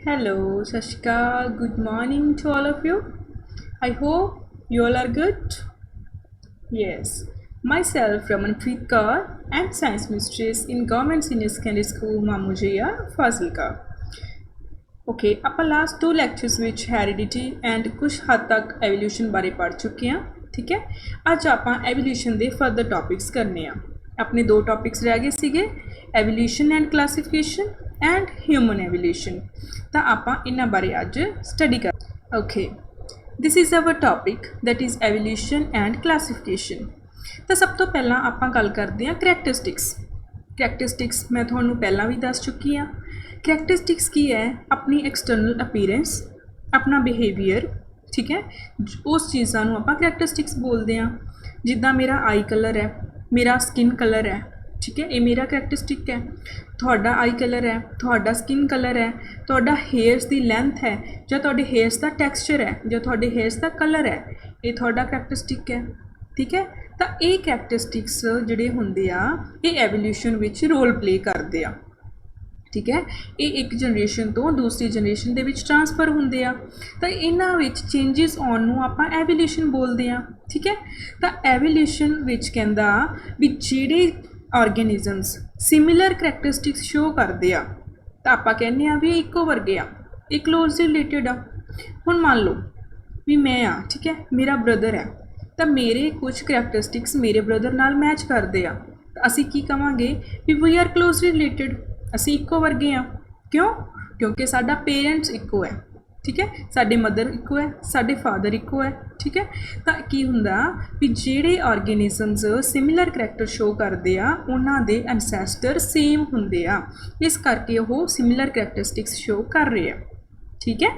Hello, Sashika. Good morning to all of you. I hope you all are good. Yes, myself Ramanpreet Kaur and Science Mistress in Government Senior Secondary School Mamujia, Fazilka. Okay ਆਪਾਂ last 2 lectures ਵਿੱਚ heredity and ਕੁਝ ਹੱਦ ਤੱਕ evolution ਬਾਰੇ ਪੜ੍ਹ ਚੁੱਕੇ ਹਾਂ। ਠੀਕ ਹੈ, ਅੱਜ ਆਪਾਂ ਐਵੋਲਿਊਸ਼ਨ ਦੇ ਫਰਦਰ ਟੌਪਿਕਸ ਕਰਨੇ ਆ। ਆਪਣੇ 2 ਟੌਪਿਕਸ ਰਹਿ ਗਏ ਸੀਗੇ, evolution and classification and human evolution. ਤਾਂ ਆਪਾਂ ਇਹਨਾਂ ਬਾਰੇ ਅੱਜ ਸਟੱਡੀ ਕਰ। Okay, this is our topic that is evolution and classification. ਤਾਂ ਸਭ ਤੋਂ ਪਹਿਲਾਂ ਆਪਾਂ ਗੱਲ ਕਰਦੇ ਹਾਂ ਕਰੈਕਟਰਿਸਟਿਕਸ। ਕਰੈਕਟਰਿਸਟਿਕਸ ਮੈਂ ਤੁਹਾਨੂੰ ਪਹਿਲਾਂ ਵੀ ਦੱਸ ਚੁੱਕੀ ਹਾਂ। ਕਰੈਕਟਰਿਸਟਿਕਸ ਕੀ ਹੈ? ਆਪਣੀ ਐਕਸਟਰਨਲ ਅਪੀਅਰੈਂਸ, ਆਪਣਾ ਬਿਹੇਵੀਅਰ। ਠੀਕ ਹੈ, ਉਸ ਚੀਜ਼ਾਂ ਨੂੰ ਆਪਾਂ ਕਰੈਕਟਰਿਸਟਿਕਸ ਬੋਲਦੇ ਹਾਂ। ਜਿੱਦਾਂ ਮੇਰਾ ਆਈ ਕਲਰ ਹੈ, ਮੇਰਾ ਸਕਿਨ ਕਲਰ ਹੈ। ਠੀਕ ਹੈ, ਇਹ ਮੇਰਾ ਕਰੈਕਟਰਿਸਟਿਕ ਹੈ। ਤੁਹਾਡਾ ਆਈ ਕਲਰ ਹੈ, ਤੁਹਾਡਾ ਸਕਿਨ ਕਲਰ ਹੈ, ਤੁਹਾਡਾ ਹੇਅਰਸ ਦੀ ਲੈਂਥ ਹੈ, ਜਾਂ ਤੁਹਾਡੇ ਹੇਅਰਸ ਦਾ ਟੈਕਸਚਰ ਹੈ, ਜਾਂ ਤੁਹਾਡੇ ਹੇਅਰਸ ਦਾ ਕਲਰ ਹੈ, ਇਹ ਤੁਹਾਡਾ ਕਰੈਕਟਰਿਸਟਿਕ ਹੈ। ਠੀਕ ਹੈ, ਤਾਂ ਇਹ ਕਰੈਕਟਰਿਸਟਿਕਸ ਜਿਹੜੇ ਹੁੰਦੇ ਆ ਇਹ ਐਵੋਲਿਊਸ਼ਨ ਵਿੱਚ ਰੋਲ ਪਲੇ ਕਰਦੇ ਆ। ਠੀਕ ਹੈ, ਇਹ ਇੱਕ ਜਨਰੇਸ਼ਨ ਤੋਂ ਦੂਸਰੀ ਜਨਰੇਸ਼ਨ ਦੇ ਵਿੱਚ ਟਰਾਂਸਫਰ ਹੁੰਦੇ ਆ। ਤਾਂ ਇਹਨਾਂ ਵਿੱਚ ਚੇਂਜਿਸ ਆਉਣ ਨੂੰ ਆਪਾਂ ਐਵੋਲਿਊਸ਼ਨ ਬੋਲਦੇ ਆ। ਠੀਕ ਹੈ, ਤਾਂ ਐਵੋਲਿਊਸ਼ਨ ਵਿੱਚ ਕਹਿੰਦਾ ਵੀ ਜਿਹੜੇ ਆਰਗੇਨਿਜ਼ਮਸ ਸਿਮਿਲਰ ਕਰੈਕਟਰਿਸਟਿਕਸ ਸ਼ੋ ਕਰਦੇ ਆ ਤਾਂ ਆਪਾਂ ਕਹਿੰਦੇ ਆ ਵੀ ਇੱਕੋ ਵਰਗੇ ਆ, ਇਹ ਕਲੋਜ਼ਲੀ ਰਿਲੇਟਡ ਆ। ਹੁਣ ਮੰਨ ਲਓ ਵੀ ਮੈਂ ਆ, ਠੀਕ ਹੈ, ਮੇਰਾ ਬ੍ਰਦਰ ਹੈ, ਤਾਂ ਮੇਰੇ ਕੁਝ ਕਰੈਕਟਰਿਸਟਿਕਸ ਮੇਰੇ ਬ੍ਰਦਰ ਨਾਲ ਮੈਚ ਕਰਦੇ ਆ, ਤਾਂ ਅਸੀਂ ਕੀ ਕਵਾਂਗੇ ਵੀ ਵੀ ਆਰ ਕਲੋਜ਼ਲੀ ਰਿਲੇਟਡ, ਅਸੀਂ ਇੱਕੋ ਵਰਗੇ ਹਾਂ। ਕਿਉਂ? ਕਿਉਂਕਿ ਸਾਡਾ ਪੇਰੈਂਟਸ ਇੱਕੋ ਹੈ। ਠੀਕ ਹੈ, ਸਾਡੇ ਮਦਰ ਇੱਕੋ ਹੈ, ਸਾਡੇ ਫਾਦਰ ਇੱਕੋ ਹੈ। ਠੀਕ ਹੈ, ਤਾਂ ਕੀ ਹੁੰਦਾ ਵੀ ਜਿਹੜੇ ਆਰਗੇਨਿਜ਼ਮਸ ਸਿਮਿਲਰ ਕਰੈਕਟਰ ਸ਼ੋ ਕਰਦੇ ਆ ਉਹਨਾਂ ਦੇ ਐਨਸੈਸਟਰ ਸੇਮ ਹੁੰਦੇ ਆ, ਇਸ ਕਰਕੇ ਉਹ ਸਿਮਿਲਰ ਕਰੈਕਟਰਿਸਟਿਕਸ ਸ਼ੋ ਕਰ ਰਹੇ ਆ। ਠੀਕ ਹੈ,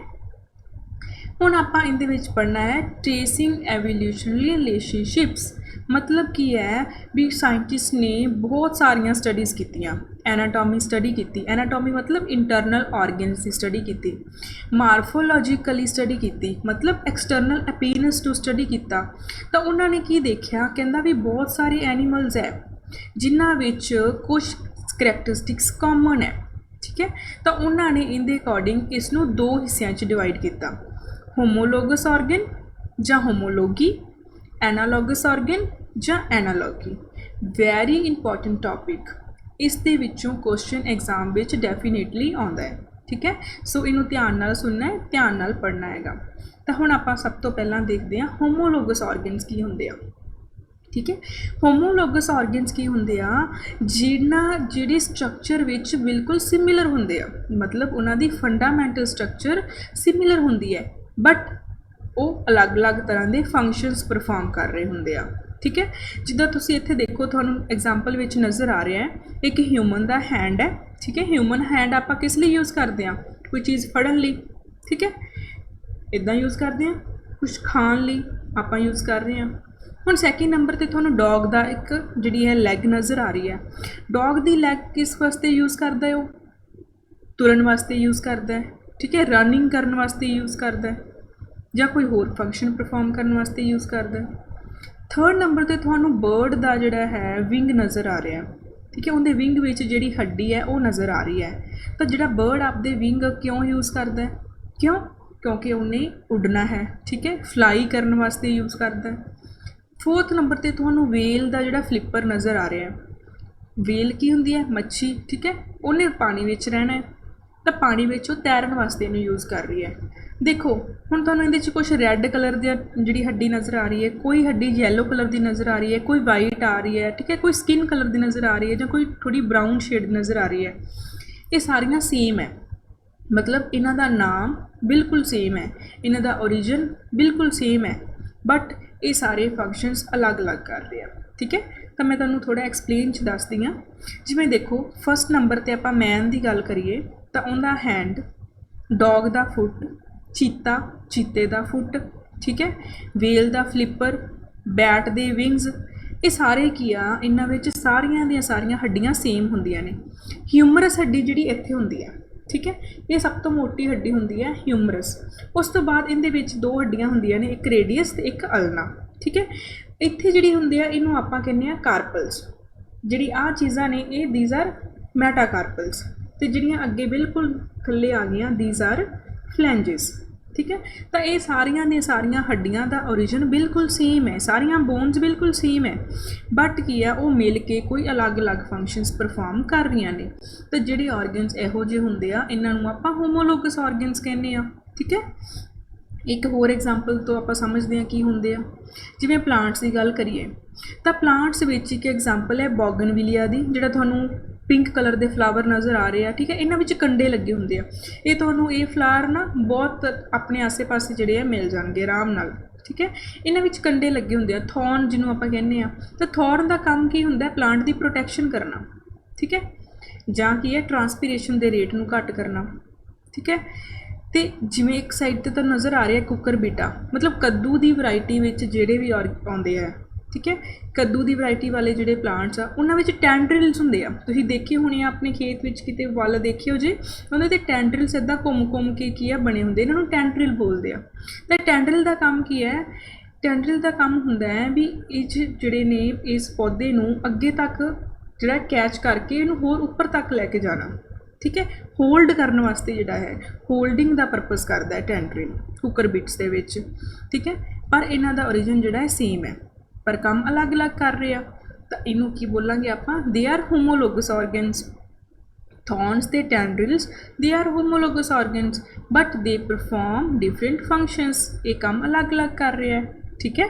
ਹੁਣ ਆਪਾਂ ਇਹਦੇ ਵਿੱਚ ਪੜ੍ਹਨਾ ਹੈ ਟ੍ਰੇਸਿੰਗ ਐਵੋਲਿਊਸ਼ਨਰੀ ਰਿਲੇਸ਼ਨਸ਼ਿਪਸ। ਮਤਲਬ ਕੀ ਹੈ ਵੀ ਸਾਇੰਟਿਸਟ ਨੇ ਬਹੁਤ ਸਾਰੀਆਂ ਸਟੱਡੀਜ਼ ਕੀਤੀਆਂ। ਐਨਾਟੋਮੀ ਸਟੱਡੀ ਕੀਤੀ, ਐਨਾਟੋਮੀ ਮਤਲਬ ਇੰਟਰਨਲ ਆਰਗਨਸ ਦੀ ਸਟੱਡੀ ਕੀਤੀ। ਮਾਰਫੋਲੋਜੀਕਲੀ ਸਟੱਡੀ ਕੀਤੀ, ਮਤਲਬ ਐਕਸਟਰਨਲ ਅਪੀਅਰੈਂਸ ਟੂ ਸਟੱਡੀ ਕੀਤਾ। ਤਾਂ ਉਹਨਾਂ ਨੇ ਕੀ ਦੇਖਿਆ? ਕਹਿੰਦਾ ਵੀ ਬਹੁਤ ਸਾਰੇ ਐਨੀਮਲਸ ਹੈ ਜਿਨ੍ਹਾਂ ਵਿੱਚ ਕੁਝ ਕਰੈਕਟਰਿਸਟਿਕਸ ਕਾਮਨ ਹੈ। ਠੀਕ ਹੈ, ਤਾਂ ਉਹਨਾਂ ਨੇ ਇਹਦੇ ਅਕੋਰਡਿੰਗ ਇਸ ਨੂੰ 2 ਹਿੱਸਿਆਂ 'ਚ ਡਿਵਾਈਡ ਕੀਤਾ, ਹੋਮੋਲੋਗਸ ਆਰਗਨ ਜਾਂ ਹੋਮੋਲੋਗੀ, ਐਨਾਲੋਗਸ ਆਰਗਨ ਜਾਂ ਐਨਾਲੋਗੀ। ਵੈਰੀ ਇੰਪੋਰਟੈਂਟ ਟੌਪਿਕ, ਇਸ ਦੇ ਵਿੱਚੋਂ ਕੁਐਸਚਨ ਐਗਜ਼ਾਮ ਵਿੱਚ ਡੈਫੀਨੇਟਲੀ ਆਉਂਦਾ ਹੈ। ਠੀਕ ਹੈ, ਸੋ ਇਹਨੂੰ ਧਿਆਨ ਨਾਲ ਸੁਣਨਾ ਹੈ, ਧਿਆਨ ਨਾਲ ਪੜ੍ਹਨਾ ਹੈਗਾ। ਤਾਂ ਹੁਣ ਆਪਾਂ ਸਭ ਤੋਂ ਪਹਿਲਾਂ ਦੇਖਦੇ ਹਾਂ ਹੋਮੋਲੋਗਸ ਆਰਗਨਸ ਕੀ ਹੁੰਦੇ ਆ। ਠੀਕ ਹੈ, ਹੋਮੋਲੋਗਸ ਆਰਗਨਸ ਕੀ ਹੁੰਦੇ ਆ? ਜਿਹੜੇ ਸਟਰਕਚਰ ਵਿੱਚ ਬਿਲਕੁਲ ਸਿਮਿਲਰ ਹੁੰਦੇ ਆ, ਮਤਲਬ ਉਹਨਾਂ ਦੀ ਫੰਡਾਮੈਂਟਲ ਸਟਰਕਚਰ ਸਿਮਿਲਰ ਹੁੰਦੀ ਹੈ, ਬਟ ਉਹ ਅਲੱਗ-ਅਲੱਗ ਤਰ੍ਹਾਂ ਦੇ ਫੰਕਸ਼ਨਸ ਪਰਫਾਰਮ ਕਰ ਰਹੇ ਹੁੰਦੇ ਆ। ਠੀਕ ਹੈ, ਜਿੱਦਾਂ ਤੁਸੀਂ ਇੱਥੇ ਦੇਖੋ, ਤੁਹਾਨੂੰ ਐਗਜ਼ਾਮਪਲ ਵਿੱਚ ਨਜ਼ਰ ਆ ਰਿਹਾ ਹੈ ਇੱਕ ਹਿਊਮਨ ਦਾ ਹੈਂਡ ਹੈ। ਠੀਕ ਹੈ, ਹਿਊਮਨ ਹੈਂਡ ਆਪਾਂ ਕਿਸ ਲਈ ਯੂਜ਼ ਕਰਦੇ ਹਾਂ? ਕੋਈ ਚੀਜ਼ ਫੜਨ ਲਈ। ਠੀਕ ਹੈ, ਇੱਦਾਂ ਯੂਜ਼ ਕਰਦੇ ਹਾਂ। ਕੁਛ ਖਾਣ ਲਈ ਆਪਾਂ ਯੂਜ਼ ਕਰ ਰਹੇ ਹਾਂ। ਹੁਣ ਸੈਕਿੰਡ ਨੰਬਰ 'ਤੇ ਤੁਹਾਨੂੰ ਡੌਗ ਦਾ ਇੱਕ ਜਿਹੜੀ ਹੈ ਲੈਗ ਨਜ਼ਰ ਆ ਰਹੀ ਹੈ। ਡੌਗ ਦੀ ਲੈਗ ਕਿਸ ਵਾਸਤੇ ਯੂਜ਼ ਕਰਦਾ ਹੈ? ਉਹ ਤੁਰਨ ਵਾਸਤੇ ਯੂਜ਼ ਕਰਦਾ ਹੈ। ਠੀਕ ਹੈ, ਰਨਿੰਗ ਕਰਨ ਵਾਸਤੇ ਯੂਜ਼ ਕਰਦਾ ਹੈ, ਜਾਂ ਕੋਈ ਹੋਰ ਫੰਕਸ਼ਨ ਪਰਫਾਰਮ ਕਰਨ ਵਾਸਤੇ ਯੂਜ਼ ਕਰਦਾ। ਥਰਡ ਨੰਬਰ 'ਤੇ ਤੁਹਾਨੂੰ ਬਰਡ ਦਾ ਜਿਹੜਾ ਹੈ ਵਿੰਗ ਨਜ਼ਰ ਆ ਰਿਹਾ। ਠੀਕ ਹੈ, ਉਹਦੇ ਵਿੰਗ ਵਿੱਚ ਜਿਹੜੀ ਹੱਡੀ ਹੈ ਉਹ ਨਜ਼ਰ ਆ ਰਹੀ ਹੈ। ਤਾਂ ਜਿਹੜਾ ਬਰਡ ਆਪਦੇ ਵਿੰਗ ਕਿਉਂ ਯੂਜ਼ ਕਰਦਾ? ਕਿਉਂਕਿ ਉਹਨੇ ਉੱਡਣਾ ਹੈ। ਠੀਕ ਹੈ, ਫਲਾਈ ਕਰਨ ਵਾਸਤੇ ਯੂਜ਼ ਕਰਦਾ। ਫੋਰਥ ਨੰਬਰ 'ਤੇ ਤੁਹਾਨੂੰ ਵੇਲ ਦਾ ਜਿਹੜਾ ਫਲਿੱਪਰ ਨਜ਼ਰ ਆ ਰਿਹਾ। ਵੇਲ ਕੀ ਹੁੰਦੀ ਹੈ? ਮੱਛੀ। ਠੀਕ ਹੈ, ਉਹਨੇ ਪਾਣੀ ਵਿੱਚ ਰਹਿਣਾ ਹੈ, ਤਾਂ ਪਾਣੀ ਵਿੱਚ ਉਹ ਤੈਰਨ ਵਾਸਤੇ ਇਹਨੂੰ ਯੂਜ਼ ਕਰ ਰਹੀ ਹੈ। ਦੇਖੋ ਹੁਣ ਤੁਹਾਨੂੰ ਇਹਦੇ 'ਚ ਕੁਛ ਰੈੱਡ ਕਲਰ ਦੀ ਜਿਹੜੀ ਹੱਡੀ ਨਜ਼ਰ ਆ ਰਹੀ ਹੈ, ਕੋਈ ਹੱਡੀ ਯੈਲੋ ਕਲਰ ਦੀ ਨਜ਼ਰ ਆ ਰਹੀ ਹੈ, ਕੋਈ ਵਾਈਟ ਆ ਰਹੀ ਹੈ। ਠੀਕ ਹੈ, ਕੋਈ ਸਕਿਨ ਕਲਰ ਦੀ ਨਜ਼ਰ ਆ ਰਹੀ ਹੈ, ਜਾਂ ਕੋਈ ਥੋੜ੍ਹੀ ਬਰਾਊਨ ਸ਼ੇਡ ਨਜ਼ਰ ਆ ਰਹੀ ਹੈ। ਇਹ ਸਾਰੀਆਂ ਸੇਮ ਹੈ, ਮਤਲਬ ਇਹਨਾਂ ਦਾ ਨਾਮ ਬਿਲਕੁਲ ਸੇਮ ਹੈ, ਇਹਨਾਂ ਦਾ ਓਰੀਜਨ ਬਿਲਕੁਲ ਸੇਮ ਹੈ, ਬਟ ਇਹ ਸਾਰੇ ਫੰਕਸ਼ਨਸ ਅਲੱਗ-ਅਲੱਗ ਕਰ ਰਹੇ ਆ। ਠੀਕ ਹੈ, ਤਾਂ ਮੈਂ ਤੁਹਾਨੂੰ ਥੋੜ੍ਹਾ ਐਕਸਪਲੇਨ 'ਚ ਦੱਸਦੀ ਹਾਂ। ਜਿਵੇਂ ਦੇਖੋ ਫਸਟ ਨੰਬਰ 'ਤੇ ਆਪਾਂ ਮੈਨ ਦੀ ਗੱਲ ਕਰੀਏ ਤਾਂ ਉਹਦਾ ਹੈਂਡ, ਡੌਗ ਦਾ ਫੁੱਟ, ਚੀਤੇ ਦਾ ਫੁੱਟ। ਠੀਕ ਹੈ, ਵੇਲ ਦਾ ਫਲਿੱਪਰ, ਬੈਟ ਦੇ ਵਿੰਗਸ, ਇਹ ਸਾਰੇ ਕੀ ਆ? ਇਹਨਾਂ ਵਿੱਚ ਸਾਰੀਆਂ ਦੀਆਂ ਸਾਰੀਆਂ ਹੱਡੀਆਂ ਸੇਮ ਹੁੰਦੀਆਂ ਨੇ। ਹਿਊਮਰਸ ਹੱਡੀ ਜਿਹੜੀ ਇੱਥੇ ਹੁੰਦੀ ਹੈ, ਠੀਕ ਹੈ, ਇਹ ਸਭ ਤੋਂ ਮੋਟੀ ਹੱਡੀ ਹੁੰਦੀ ਹੈ ਹਿਊਮਰਸ। ਉਸ ਤੋਂ ਬਾਅਦ ਇਹਦੇ ਵਿੱਚ 2 ਹੱਡੀਆਂ ਹੁੰਦੀਆਂ ਨੇ, ਇੱਕ ਰੇਡੀਅਸ ਅਤੇ ਇੱਕ ਅਲਨਾ। ਠੀਕ ਹੈ, ਇੱਥੇ ਜਿਹੜੀ ਹੁੰਦੀ ਆ ਇਹਨੂੰ ਆਪਾਂ ਕਹਿੰਦੇ ਹਾਂ ਕਾਰਪਲਸ। ਜਿਹੜੀ ਆਹ ਚੀਜ਼ਾਂ ਨੇ ਇਹ ਦੀਜ਼ ਆਰ ਮੈਟਾਕਾਰਪਲਸ। ਤੇ ਜਿਹੜੀਆਂ ਅੱਗੇ ਬਿਲਕੁਲ ਥੱਲੇ ਆ ਗਈਆਂ these are flanges। ठीक है, तो ये सारिया ने सारिया हड्डियां का ओरिजिन बिल्कुल सेम है, सारिया बोन्स बिल्कुल सेम है, बट की है वो मिल के कोई अलग अलग फंक्शनस परफॉर्म कर रही ने। तो जिहड़े ऑर्गनस इहो जिहे हुंदे आ इन्हां नूं आपां होमोलोगस ऑर्गनस कहने आ। ठीक है, एक होर एग्जाम्पल तो आप समझते हैं की होंगे आ, जिवें प्लांट्स की गल करिए तो प्लांट्स विच एक एग्जाम्पल है बोगनविलिया की, जिहड़ा तुहानूं पिंक कलर के फ्लावर नज़र आ रहे हैं। ठीक है, इन्हां विच कंडे लगे होंगे आ, ये तुहानूं ये फ्लावर ना बहुत अपने आसे पासे जिहड़े आ मिल जाणगे आराम नाल। ठीक है, इन्हां विच कंडे लगे होंगे आ, थॉर्न जिन्हों आपां कहने आ। तो थॉर्न का काम की हुंदा है, प्लांट की प्रोटैक्शन करना। ठीक है, जां की है ट्रांसपीरेशन के रेट नूं घट करना। ठीक है, तो जिमें एक साइड तो नज़र आ रहा है कुकर बीटा, मतलब कद्दू की वरायटी में जोड़े भी आते हैं। ठीक है, कद्दू की वरायटी वाले जोड़े प्लांट्स आ उन्होंने टैंड्रिल्स होंगे आ, तुसीं देखे होने अपने खेत में किते वल देखे हो जे उन्होंने टैंड्रिल्स इदा घुम के की बने होंगे, इन्होंने टैंड्रिल बोलते हैं। तो टैंड्रिल का काम की है, टैंड्रिल का काम होंदा है भी इस जोड़े ने इस पौधे नूं अगे तक जोड़ा कैच करके इनू होर उपर तक लैके जाना। ठीक है, होल्ड करने वास्ते जोड़ा है होल्डिंग का परपज़ करता है टैंड्रिल कुकर बिट्स के विच। ठीक है, पर इन्हां दा ओरिजिन जोड़ा है सेम है, पर काम अलग अलग कर रहे हैं। तो इनू की बोलांगे आपां, they are homologous organs. Thorns ते tendrils they are homologous organs but they perform different functions, ये काम अलग अलग कर रहे हैं। ठीक है,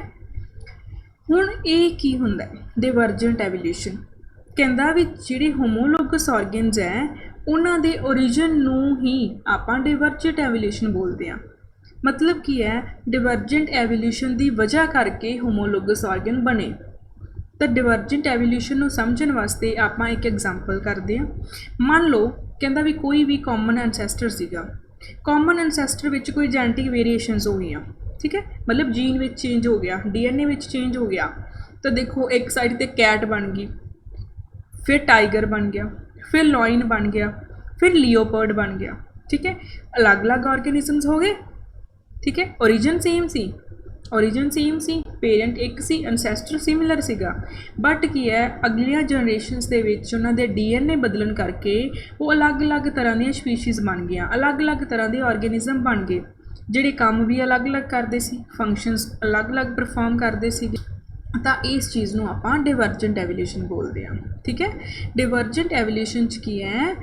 हुण ये की हुंदा है डिवर्जेंट एवोल्यूशन, कहंदा भी जिहड़े होमोलोगस ऑर्गन्स है उन्हां दे ओरिजिन नूं ही आपां डिवर्जेंट एवोल्यूशन बोलते हैं। मतलब की है डिवर्जेंट एवोल्यूशन की वजह करके होमोलोगस ऑर्गन बने। तो डिवर्जेंट एवोल्यूशन नूं समझण वास्ते आपां एक एग्जाम्पल करते हैं। मान लो कहंदा भी कोई भी कॉमन एनसैसटर सीगा, कॉमन एनसैसटर विच कोई जेनेटिक वेरीएशनस हो गई। ठीक है, मतलब जीन विच चेंज हो गया, डीएनए विच चेंज हो गया। तो देखो एक साइड ते कैट बन गई, फिर टाइगर बन गया, फिर लॉयन बन गया, फिर लियोपर्ड बन गया। ठीक है, अलग अलग ऑर्गेनिजम्स हो गए। ठीक है, ओरिजिन सेम सी, ओरिजिन सेम सी, पेरेंट एक सी, एनसैसटर सिमिलर सीगा, बट की है अगलियां जनरेशनस दे विच उन्हां दे डीएनए बदलन करके वो अलग अलग तरह दी स्पीशीज़ बन गई, अलग अलग तरह के ऑर्गेनिजम बन गए, जिहड़े काम भी अलग अलग करते सी, फंक्शनस अलग अलग परफॉर्म करते सी। तो इस चीज़ को आपां डिवर्जेंट एवोल्यूशन बोलते हैं। ठीक है, डिवर्जेंट एवोल्यूशन की है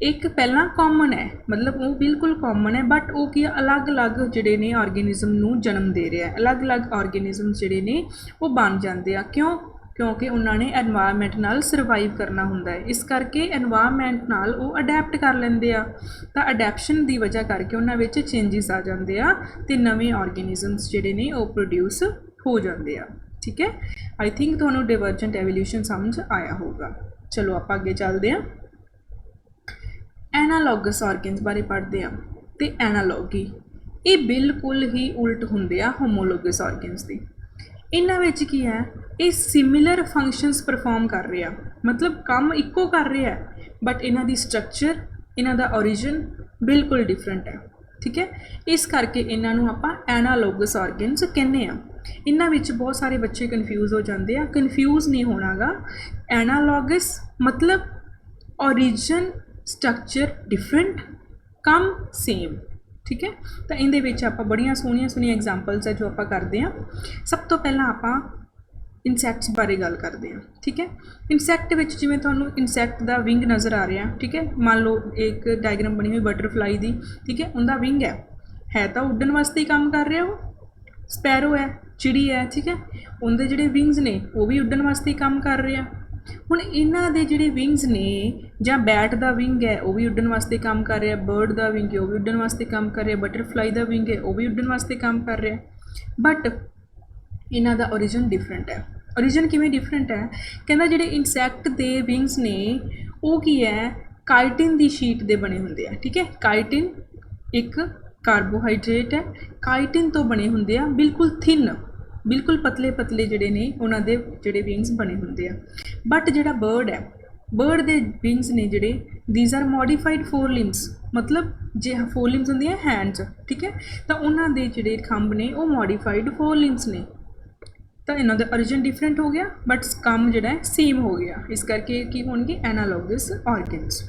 एक पहला कॉमन है, मतलब वो बिल्कुल कॉमन है, बट वो की अलग अलग जोड़े ने ऑर्गेनिज्म नूं जन्म दे रहा है, अलग अलग ऑर्गेनिज्म जोड़े ने वो बन जाते हैं। क्यों? क्योंकि उन्होंने एनवायरमेंट नाल सरवाइव करना होंदा है, इस करके एनवायरमेंट नाल वो अडैप्ट कर लेंदे आ। तो अडैप्शन की वजह करके उन्हां विच चेंजिस आ जाते हैं तो नवे ऑर्गेनिजम्स जोड़े ने वो प्रोड्यूस हो जाते हैं। ठीक है, आई थिंक तुहानूं डिवर्जेंट एवोल्यूशन समझ आया होगा। चलो आप अगे चलते हैं, एनालॉगस ऑर्गन्स बारे पढ़ते हैं। तो एनालॉगी ये बिल्कुल ही उल्ट होंदे आ होमोलोगस ऑर्गन्स दी। इन्हां विच की है ये सिमिलर फंक्शनस परफॉर्म कर रहे हैं, मतलब काम इक्को कर रहे हैं, बट इन्हां दी स्ट्रक्चर इन्हां दा ओरिजिन बिल्कुल डिफरेंट है। ठीक है, इस करके इन्हां नूं आपां एनालॉगस ऑर्गन्स कहने आ। इन्हां विच बहुत सारे बच्चे कन्फ्यूज हो जाते हैं, कन्फ्यूज नहीं होना गा। एनालॉगस मतलब ओरिजिन स्ट्रक्चर डिफरेंट कम सेम। ठीक है, तो इहदे विच आपां बड़ियां सोहणियां सोहणियां एग्जाम्पल्स है जो आपां करते हैं। सब तो पहला आपां इंसैक्ट्स बारे गल करते हैं। ठीक है, इंसैक्ट विच जिवें तुहानूं इंसैक्ट दा विंग नज़र आ रहा। ठीक है, मान लो एक डायग्राम बनी हुई बटरफ्लाई दी। ठीक है, उनका विंग है तो उड्डण वास्ते ही काम कर रहा, वो स्पैरो है, चिड़ी है। ठीक है, उनके जिहड़े विंग्स ने वो भी उड्डण वास्ते ही काम कर रहे हैं। हुण इन्हां दे जिहड़े विंग्स ने जां बैट दा विंग है वो भी उड्डण वास्ते काम कर रहा, बर्ड दा विंग है वो भी उड्डण वास्ते काम कर रहा, बटरफ्लाई दा विंग है वो भी उड्डण वास्ते काम कर रहा, बट इन्हां दा ओरिजिन डिफरेंट है। ओरिजिन किवें डिफरेंट है? कहंदा जिहड़े इंसैक्ट दे विंग्स ने वो की है काइटिन दी शीट दे बने हुंदे आ। ठीक है, काइटिन एक कार्बोहाइड्रेट है, काइटिन तो बने हुंदे आ, बिल्कुल थिन, बिल्कुल पतले पतले जोड़े ने उन्होंने जोड़े विंग्स बने होंगे। बट जोड़ा बर्ड है, बर्ड के विंग्स ने जोड़े these are modified forelimbs, मतलब जे फोर लिम्स होंगे हैंड्स। ठीक है, तो उन्होंने जोड़े खंभ ने वो मॉडिफाइड फोर लिम्स ने। तो इन्हों का ओरिजिन डिफरेंट हो गया बट काम जोड़ा है सेम हो गया, इस करके की होंगे एनालॉगस ऑर्गन्स।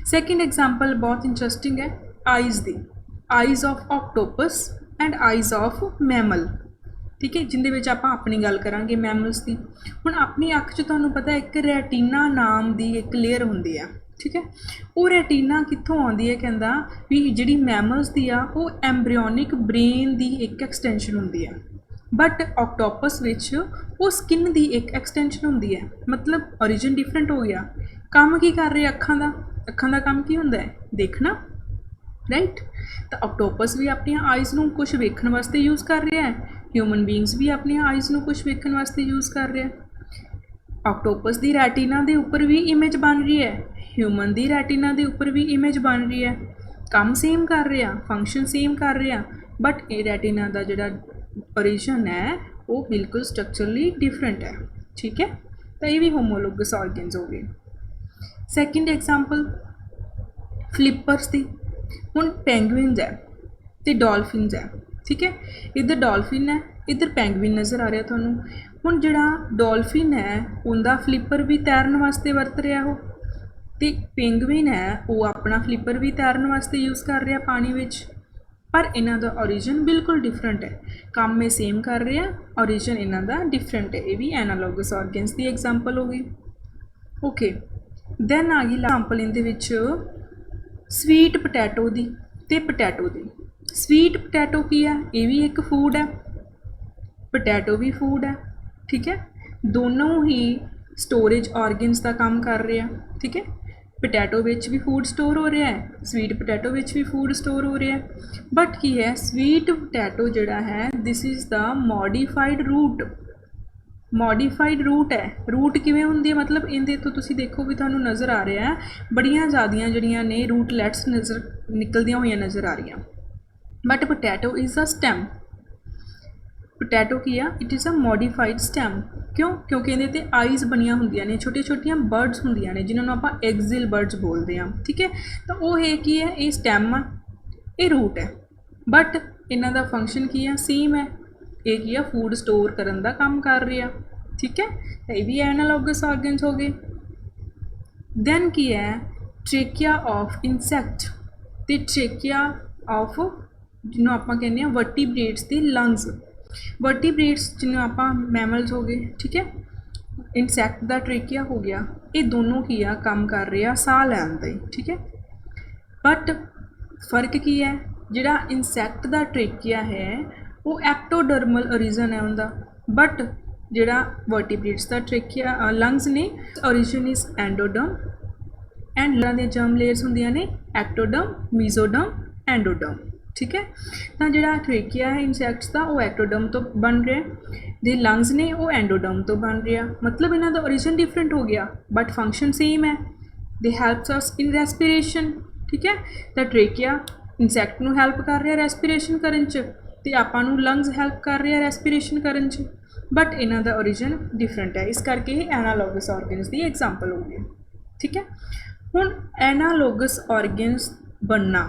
सैकेंड एग्जाम्पल बहुत इंटरस्टिंग है eyes the, eyes of octopus and eyes of mammal, ठीक है, जिंदे विच आपां अपनी गल करांगे मैमल्स की। हुण अपनी अख च तुहानूं पता है एक रैटीना नाम की एक लेयर हुंदी है, ठीक है, वो रैटीना कित्थों आउंदी है, कहंदा भी जिहड़ी मैमल्स दी आ वो एंब्रियोनिक ब्रेन की एक एक्सटेंशन हुंदी है, बट ऑक्टोपस विच वो स्किन की एक एक्सटेंशन हुंदी है, मतलब ओरिजिन डिफरेंट हो गया। काम की कर रहे अखां दा काम की हुंदा है, देखना, राइट। तो ऑक्टोपस भी अपनी आईज़ नूं कुछ वेखण वास्ते यूज़ कर रहा है, ह्यूमन बींग्स भी अपनी आईज़ नूं कुछ वेखण वास्ते यूज़ कर रहे हैं। ऑक्टोपस की रैटीना के उपर भी इमेज बन रही है, ह्यूमन की रैटीना के उपर भी इमेज बन रही है, काम सेम कर रहे हैं, फंक्शन सेम कर रहे हैं, बट ये रैटीना का जिहड़ा ओरिजिन है वो बिल्कुल स्ट्रक्चरली डिफरेंट है, ठीक है। तो ये भी होमोलोगस ऑर्गन्स हो गए। सैकेंड एग्जाम्पल फ्लिपर्स की, हुण पेंगुइन्स है तो डॉल्फिन्स है, ठीक है, इधर डॉल्फिन है इधर पेंगुइन नज़र आ रहा तुहानूं। हुण जिहड़ा डॉल्फिन है उनका फ्लिपर भी तैरन वास्ते वरत रहा हो, तो पेंगुइन है वो अपना फ्लिपर भी तैरन वास्ते यूज़ कर रहा पानी विच, पर इन्हां दा ओरिजिन बिल्कुल डिफरेंट है, काम में सेम कर रहे हैं, ओरिजिन इन्हां दा डिफरेंट है। ये भी एनालॉगस ऑर्गन्स की एग्जाम्पल हो गई। ओके, दैन आ गई एग्जाम्पल इहदे विच स्वीट पटैटो दी ते पटैटो दी। स्वीट पटैटो की है, ये भी एक फूड है, पटैटो भी फूड है, ठीक है, दोनों ही स्टोरेज ऑर्गन्स का काम कर रहे हैं, ठीक है, पटैटो विच भी फूड स्टोर हो रहा है, स्वीट पटैटो विच भी फूड स्टोर हो रहा है, बट की है स्वीट पटैटो जिहड़ा है this is the modified root, modified root है। रूट किवें हुंदी है, मतलब इहदे तो तुसीं देखो भी तुहानूं नज़र आ रहा है बड़ियां ज़्यादियां जिहड़ियां ने रूटलैट्स नज़र निकलदियां होईयां नज़र आ रही, but potato is a stem, potato की आ it is a modified stem. क्यों? क्योंकि इहदे ते आईज़ बनियां हुंदियां ने, छोटी छोटियां बर्ड्स हुंदियां ने जिन्होंने आपां एक्सिल बर्ड्स बोलते हैं, ठीक है। तो वो है कि है ये स्टैम आ, ये रूट है, बट इन्हां दा फंक्शन की है सेम है, ये की है फूड स्टोर करन दा काम कर रहे हैं, ठीक है। तो ये भी एनालॉगस ऑर्गन्स हो गए। दैन की है ट्रेकिया ऑफ इंसैक्ट ते ट्रेकिया ऑफ जिन्हों आप कहने हैं वर्टिब्रेट्स के लंग्स, वर्टिब्रेट्स जिन्हों आप मैमल्स हो गए, ठीक है, इंसैक्ट का ट्रेकिया हो गया, ये दोनों की आ काम कर रहे हैं साह लैन दा, ठीक है, बट फर्क की है जिहड़ा इंसैक्ट का ट्रेकिया है वो एक्टोडर्मल ओरिजिन है उनका, बट जिहड़ा वर्टिब्रेट्स का ट्रेकिया लंग्स ने origin is endoderm and lung the germ layers हुंदियां ने एक्टोडर्म, मीजोडर्म, एंडोडर्म, ठीक है। तो जिहड़ा ट्रेकिया है इंसैक्ट्स का वो एक्टोडर्म तो बन रहा है, जो लंग्स ने वो एंडोडर्म तो बन रहा, मतलब इन्हां दा ओरिजिन डिफरेंट हो गया बट फंक्शन सेम है, दे हैल्प्स अस इन रेस्पिरेशन, ठीक है। तो ट्रेकिया इंसैक्ट नूं हैल्प कर रहा रेस्पिरेशन करन च, ते आपां नूं लंग्स हैल्प कर रहे रेस्पिरेशन करन च, बट इन्हां दा ओरिजिन डिफरेंट है, इस करके ये एनालॉगस ऑर्गन्स की एग्जाम्पल हो गई, ठीक है। हुण एनालॉगस ऑर्गन्स बनना,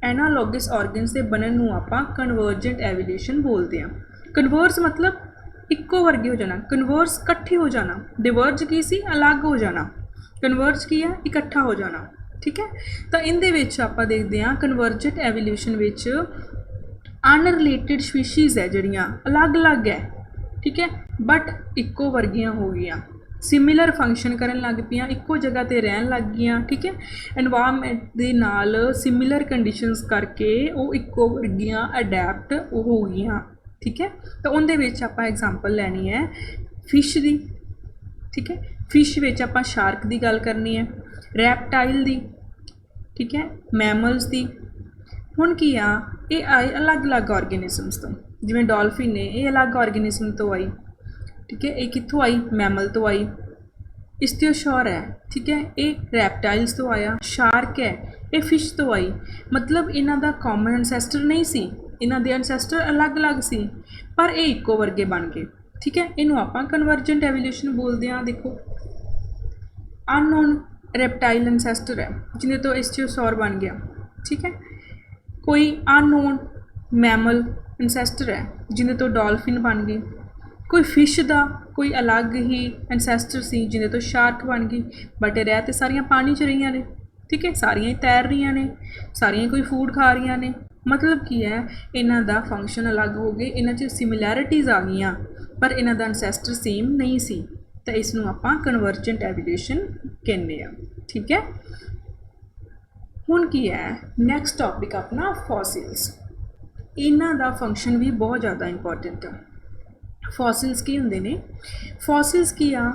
एनालॉगस ऑर्गन्स के बनन नूं आपां कन्वर्जेंट एवोल्यूशन बोलते हैं। कन्वर्स मतलब इक्को वर्गे हो जाना, कन्वर्स इकट्ठे हो जाना, डिवर्ज की सी अलग हो जाना, कन्वर्ज की है इकट्ठा हो जाना, ठीक है। तो इहदे विच आपां देखते हैं कन्वर्जेंट एवोल्यूशन विच अनरिलेटिड स्पीशीज़ है जिहड़ियां अलग अलग है, ठीक है, बट इक्को वर्गियां हो गई, सिमिलर फंक्शन करन लग पियां, इक्को जगह ते रहन लग गईयां, ठीक है, एनवायरनमेंट दे नाल सिमिलर कंडीशनस करके वो इक्को वर्गियां अडैप्ट हो गईयां, ठीक है। तो उनदे विच आपां एग्जाम्पल लैनी है फिश दी, ठीक है, फिश विच आपां शार्क दी गल करनी है, रैप्टाइल दी, ठीक है, मैमल्स दी। हुण की आ ये आए अलग अलग ऑर्गेनिजम्स तो, जिवें डॉल्फिन ने ये अलग ऑर्गेनिजम तो आई, ठीक है, ये कित्थों आई, मैमल तो आई, इस्थियोशॉर है, ठीक है, ये रैप्टाइल्स तो आया, शार्क है ये फिश तो आई, मतलब इन्हां दा कॉमन एंसैस्टर नहीं सी, इन्हां दे एंसैस्टर अलग अलग सी पर ये इक्को वर्गे बन गए, ठीक है। इनू आपां कन्वर्जेंट एवोल्यूशन बोलते हैं। देखो अननोन रैप्टाइल एंसैस्टर है जिन्हें तो इस्थियोसॉर बन गया, ठीक है, कोई अननोन मैमल एंसैस्टर है जिन्हें तो डॉल्फिन बन गई, कोई फिश का कोई अलग ही एंसैस्टर सी जिन्हें तो शार्क बन गई, बट रह तो सारियां पानी च रही ने, ठीक है, सारियां ही तैर रही ने, सारियां कोई फूड खा रही ने। मतलब की है इन्हां दा फंक्शन अलग हो गए, इन्हां च सिमिलैरिटीज़ आ गई पर इन्हां दा एंसैस्टर सेम नहीं सी, तो इसनूं आपां कन्वर्जेंट एवोल्यूशन कहने आ। ठीक है, हुण की है नैक्सट टॉपिक अपना फॉसिल्स। इन्हां दा फंक्शन भी बहुत ज़्यादा इंपॉर्टेंट है। फॉसिल्स की होंदे ने, फॉसिल्स की आ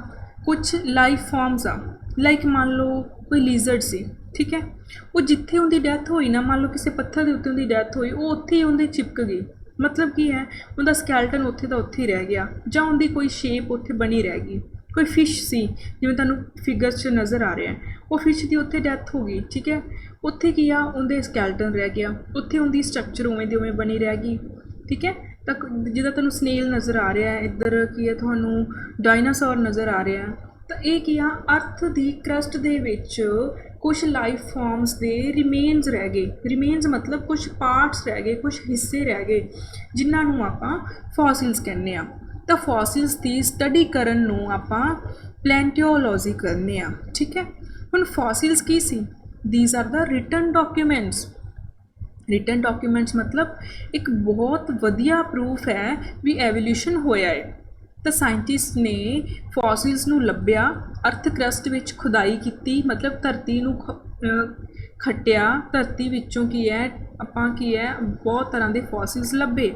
कुछ लाइफ फॉर्म्स आ, लाइक मान लो कोई लीजर्ड सी, ठीक है, वो जिथे उनकी डैथ हुई ना, मान लो किसी पत्थर के उत्ते उनकी डैथ हुई, वो उत्थे ही उनके चिपक गई। मतलब की है उनका स्कैल्टन उत्थे दा उत्थे ही रह गया, जां उनकी कोई शेप उत्थे बनी रह गई। कोई फिश सी जिवें तुहानूं फिगर्स च नज़र आ रहा है, वो फिश की उत्थे डैथ हो गई, ठीक है, उत्थे की आ उनके स्कैल्टन रह गया, उत्थे उनकी स्ट्रक्चर उवें दी उवें बनी रह गई। ठीक है, तो जिदा तुहानूं स्नेल नज़र आ रहा है, इधर की है तुहानूं डायनासोर नज़र आ रहा है, तो ये की आ अर्थ की क्रस्ट दे विच कुछ लाइफ फॉर्म्स दे रिमेन्स रह गए। रिमेन्स मतलब कुछ पार्ट्स रह गए, कुछ हिस्से रह गए, जिन्होंने आपां फॉसिल्स कहने आ। तो फॉसिल्स की स्टडी करन नूं आपां प्लैंटियोलॉजी कहने आ। ठीक है, हुण फॉसिल्स की सी, these are the written documents. Written documents मतलब एक बहुत वधिया प्रूफ है भी एवोल्यूशन होया है। तो साइंटिस्ट ने फॉसिल्स नूं लभ्या, अर्थ क्रस्ट विच खुदाई की, मतलब धरती नूं खट्टिया, धरती विचों की है आपां की है बहुत तरह के फॉसिल्स लभे।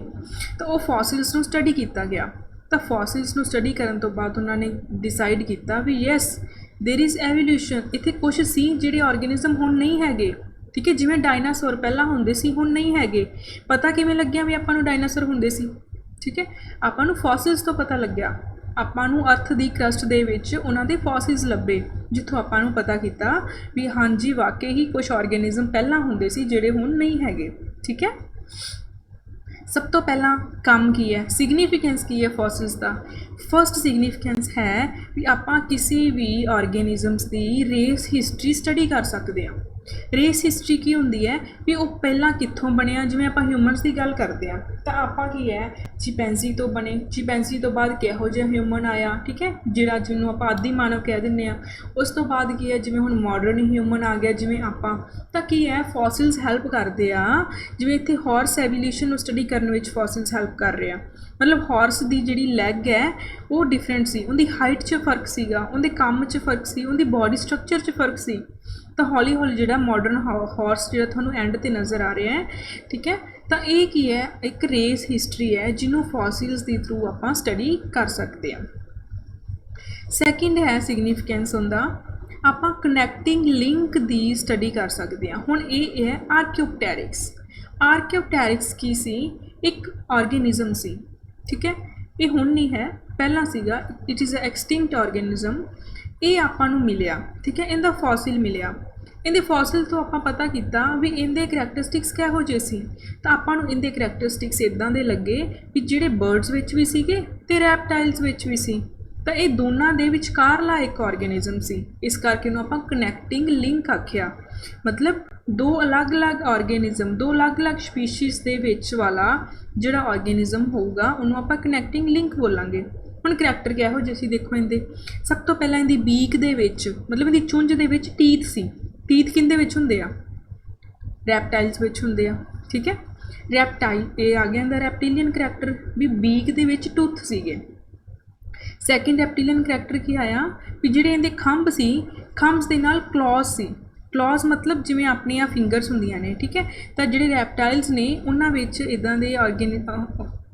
तो वो फॉसिल्स नूं स्टडी किया गया। तो फॉसिल्स नूं स्टडी करन तो बाद उन्होंने डिसाइड किया भी यस देयर इज़ एवोल्यूशन। इत्थे कुछ सी जिहड़े ऑर्गेनिज्म हुण नहीं हैगे। ठीक है, जिवें डायनासोर पहला हुंदे सी हुण नहीं हैगे। पता किवें लग्गिया भी आपां नूं डायनासोर हुंदे सी? ठीक है, आपां नूं फॉसिल्स तो पता लग्या, आपां नूं अर्थ दी क्रस्ट दे विच उन्हां दे फॉसिल्स लभे, जिथों आपां नूं पता किया भी हाँ जी वाकई ही कुछ ऑर्गेनिज्म पहला हुंदे सी जिहड़े हुण नहीं हैगे। ठीक है, सब तो पहला काम की है, सिग्नीफिकेंस की है फॉसिल्स का। फर्स्ट सिग्नीफिकेंस है भी आपां किसी भी ऑर्गेनिजम्स की रेस हिस्टरी स्टडी कर सकते हैं। रेस हिस्टरी की होंदी है भी वो पहला कित्थों बनिया, जिवें आपां ह्यूमनस की गल करते हैं तो आपां की है चिंपैंजी तो बने, चिंपैंजी तो बाद किहो जिहा ह्यूमन आया, ठीक है, जिहड़ा जिन्हों आपां आदि मानव कह दिंदे आ। उस तो बाद की है जिवें हुण मॉडर्न ह्यूमन आ गया जिवें आपां, तो की है फॉसिल्स हैल्प करते आ। जिवें इत्थे हॉर्स एवोल्यूशन स्टडी करने विच फॉसिल्स हैल्प कर रहे हैं। मतलब हॉर्स की जिहड़ी लैग है वो डिफरेंट सी, उनकी हाइट च फर्क सीगा, उनके काम च फर्क सी, उनकी बॉडी स्ट्रक्चर च फर्क सी। तो हौली हौली जो मॉडर्न हॉर्स जो थोड़ा एंड ते नज़र आ रहा है। ठीक है, तो ये की है एक रेस हिस्टरी है जिन्हों फॉसिल्स के थ्रू आप स्टडी कर सकते हैं। सैकेंड है सिग्नीफिकेंस होंदा आपां कनैक्टिंग लिंक की स्टडी कर सकते हैं। हुण ये है आर्कियोप्टेरिक्स। आर्कियोप्टेरिक्स की सी एक ऑर्गेनिज्म सी, ठीक है, ये हुण नहीं है, पहला सीगा, it is a extinct organism. ये आपां नूं मिलिया, ठीक है, इनका फॉसिल मिलिया। इनके फॉसिल तो आपां पता किया भी इनके करैक्टरिस्टिक्स किहो जे सी, तो आपां नूं इनके करैक्टरिस्टिक्स इदां दे लगे भी जिहड़े बर्ड्स विच भी सीगे ते रैप्टाइल्स विच भी सी। तो ये दोनों के विचकारला एक ऑर्गेनिज्म सी, इस करके उन्होंने आपां कनैक्टिंग लिंक आख्या। मतलब दो अलग अलग ऑर्गेनिज्म, दो अलग अलग स्पीशीज़ के विच वाला जिहड़ा ऑर्गेनिज्म होगा उन्होंने आपां कनैक्टिंग लिंक बोलांगे। हुण करैक्टर किहो जे सी देखो इनके, सब तो पहला इनकी बीक दे विच, मतलब इनकी चुंझ दे विच टीथ सी। टीथ किंदे विच हुंदे आ? रैप्टाइल्स विच हुंदे आ। ठीक है, रैप्टाइल ये आ गया इनका रैप्टिलियन करैक्टर भी बीक दे विच टूथ सीगे। सैकेंड रैप्टिलियन करैक्टर की आया भी जिहड़े इनके खंभ सी, खंभ दे नाल क्लॉज सी। क्लॉज मतलब जिवें अपनियां फिंगर्स हुंदियां ने, ठीक है, तो जिहड़े रैप्टाइल्स ने उन्हां विच इदां दे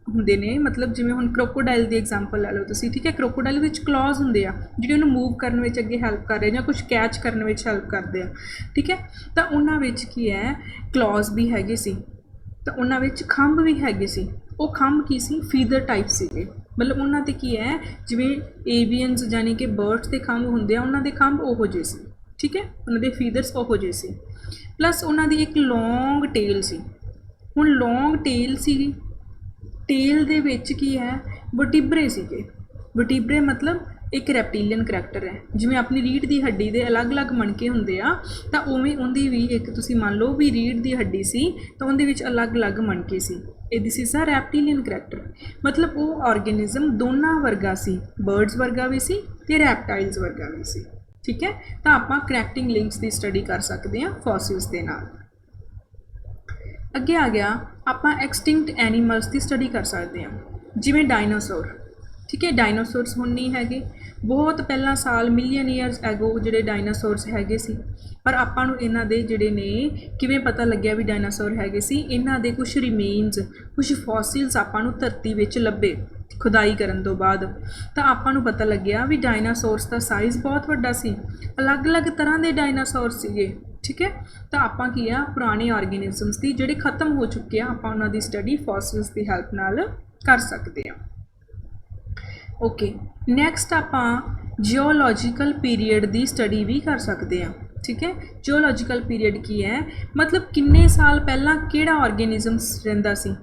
हुंदे ने, मतलब जिवें हुण क्रोकोडाइल दी एग्जाम्पल लै लो तुसीं, ठीक है, क्रोकोडाइल विच क्लॉज हुंदे आ जिहड़े उहनूं मूव करन विच अगे हैल्प कर रहे जां कुछ कैच करन विच हैल्प करदे आ। ठीक है, तो उन्हां विच की है क्लॉज भी हैगे सी, तो उन्हां विच खंभ भी हैगे सी। वो खंभ की सी फीदर टाइप सीगे, मतलब उन्हां ते की है जिवें एवियंस यानी कि बर्ड्स के खंभ हुंदे आ, उन्हां दे खंभ ओहो जे सी। ठीक है, उन्हां दे फीदर्स ओहो जे सी, प्लस उन्हां दी एक लॉन्ग टेल सी। हुण लॉन्ग टेल सी, टेल दे विच की है वर्टिब्रे सीगे। वर्टिब्रे मतलब एक रैप्टिलियन करैक्टर है, जिवें अपनी रीढ़ की हड्डी के अलग अलग मणके हुंदे आ, तां उवें उहदी भी एक तुसीं मान लो भी रीढ़ की हड्डी सी तो उहदे विच अलग अलग मणके सी। This is a reptilian character. मतलब वो ऑर्गेनिज्म दोनों वर्गा सी, बर्ड्स वर्गा भी सी ते रैप्टाइल्स वर्गा भी सी। ठीक है। तो आपां कनैक्टिंग लिंक्स की स्टडी कर सकते हैं फॉसिल्स के नाल। अगे आ गया आपां एक्सटिंक्ट एनीमल्स की स्टडी कर सकते हैं जिमें डायनासोर, ठीक है। डायनासोरस हुण नहीं हैगे, बहुत पहला साल मिलियन ईयर्स एगो जिहड़े डायनासोरस हैगे सी, पर आपां नूं इन्हां दे जिहड़े ने किवें पता लग्या भी डायनासोर हैगे सी। इन्हां दे कुछ रिमेन्स, कुछ फॉसिल्स आपां नूं धरती विच लभे खुदाई करन तो बाद, तो आपां नूं पता लग्या भी डायनासोरस का साइज़ बहुत वड्डा सी, अलग अलग तरह के डायनासोर सीगे, ठीक है। तो आपां की आ पुराने ऑर्गेनिजम्स की जिहड़े खत्म हो चुके हैं आपां उन्हां दी स्टडी फॉसिल्स की हैल्प नाल कर सकते हैं। ओके, नैक्सट आपां जियोलॉजिकल पीरीयड की स्टडी भी कर सकते हैं, ठीक है। जियोलॉजिकल पीरीयड की है मतलब किन्ने साल पहला किहड़ा ऑर्गेनिजम्स रहिंदा सी,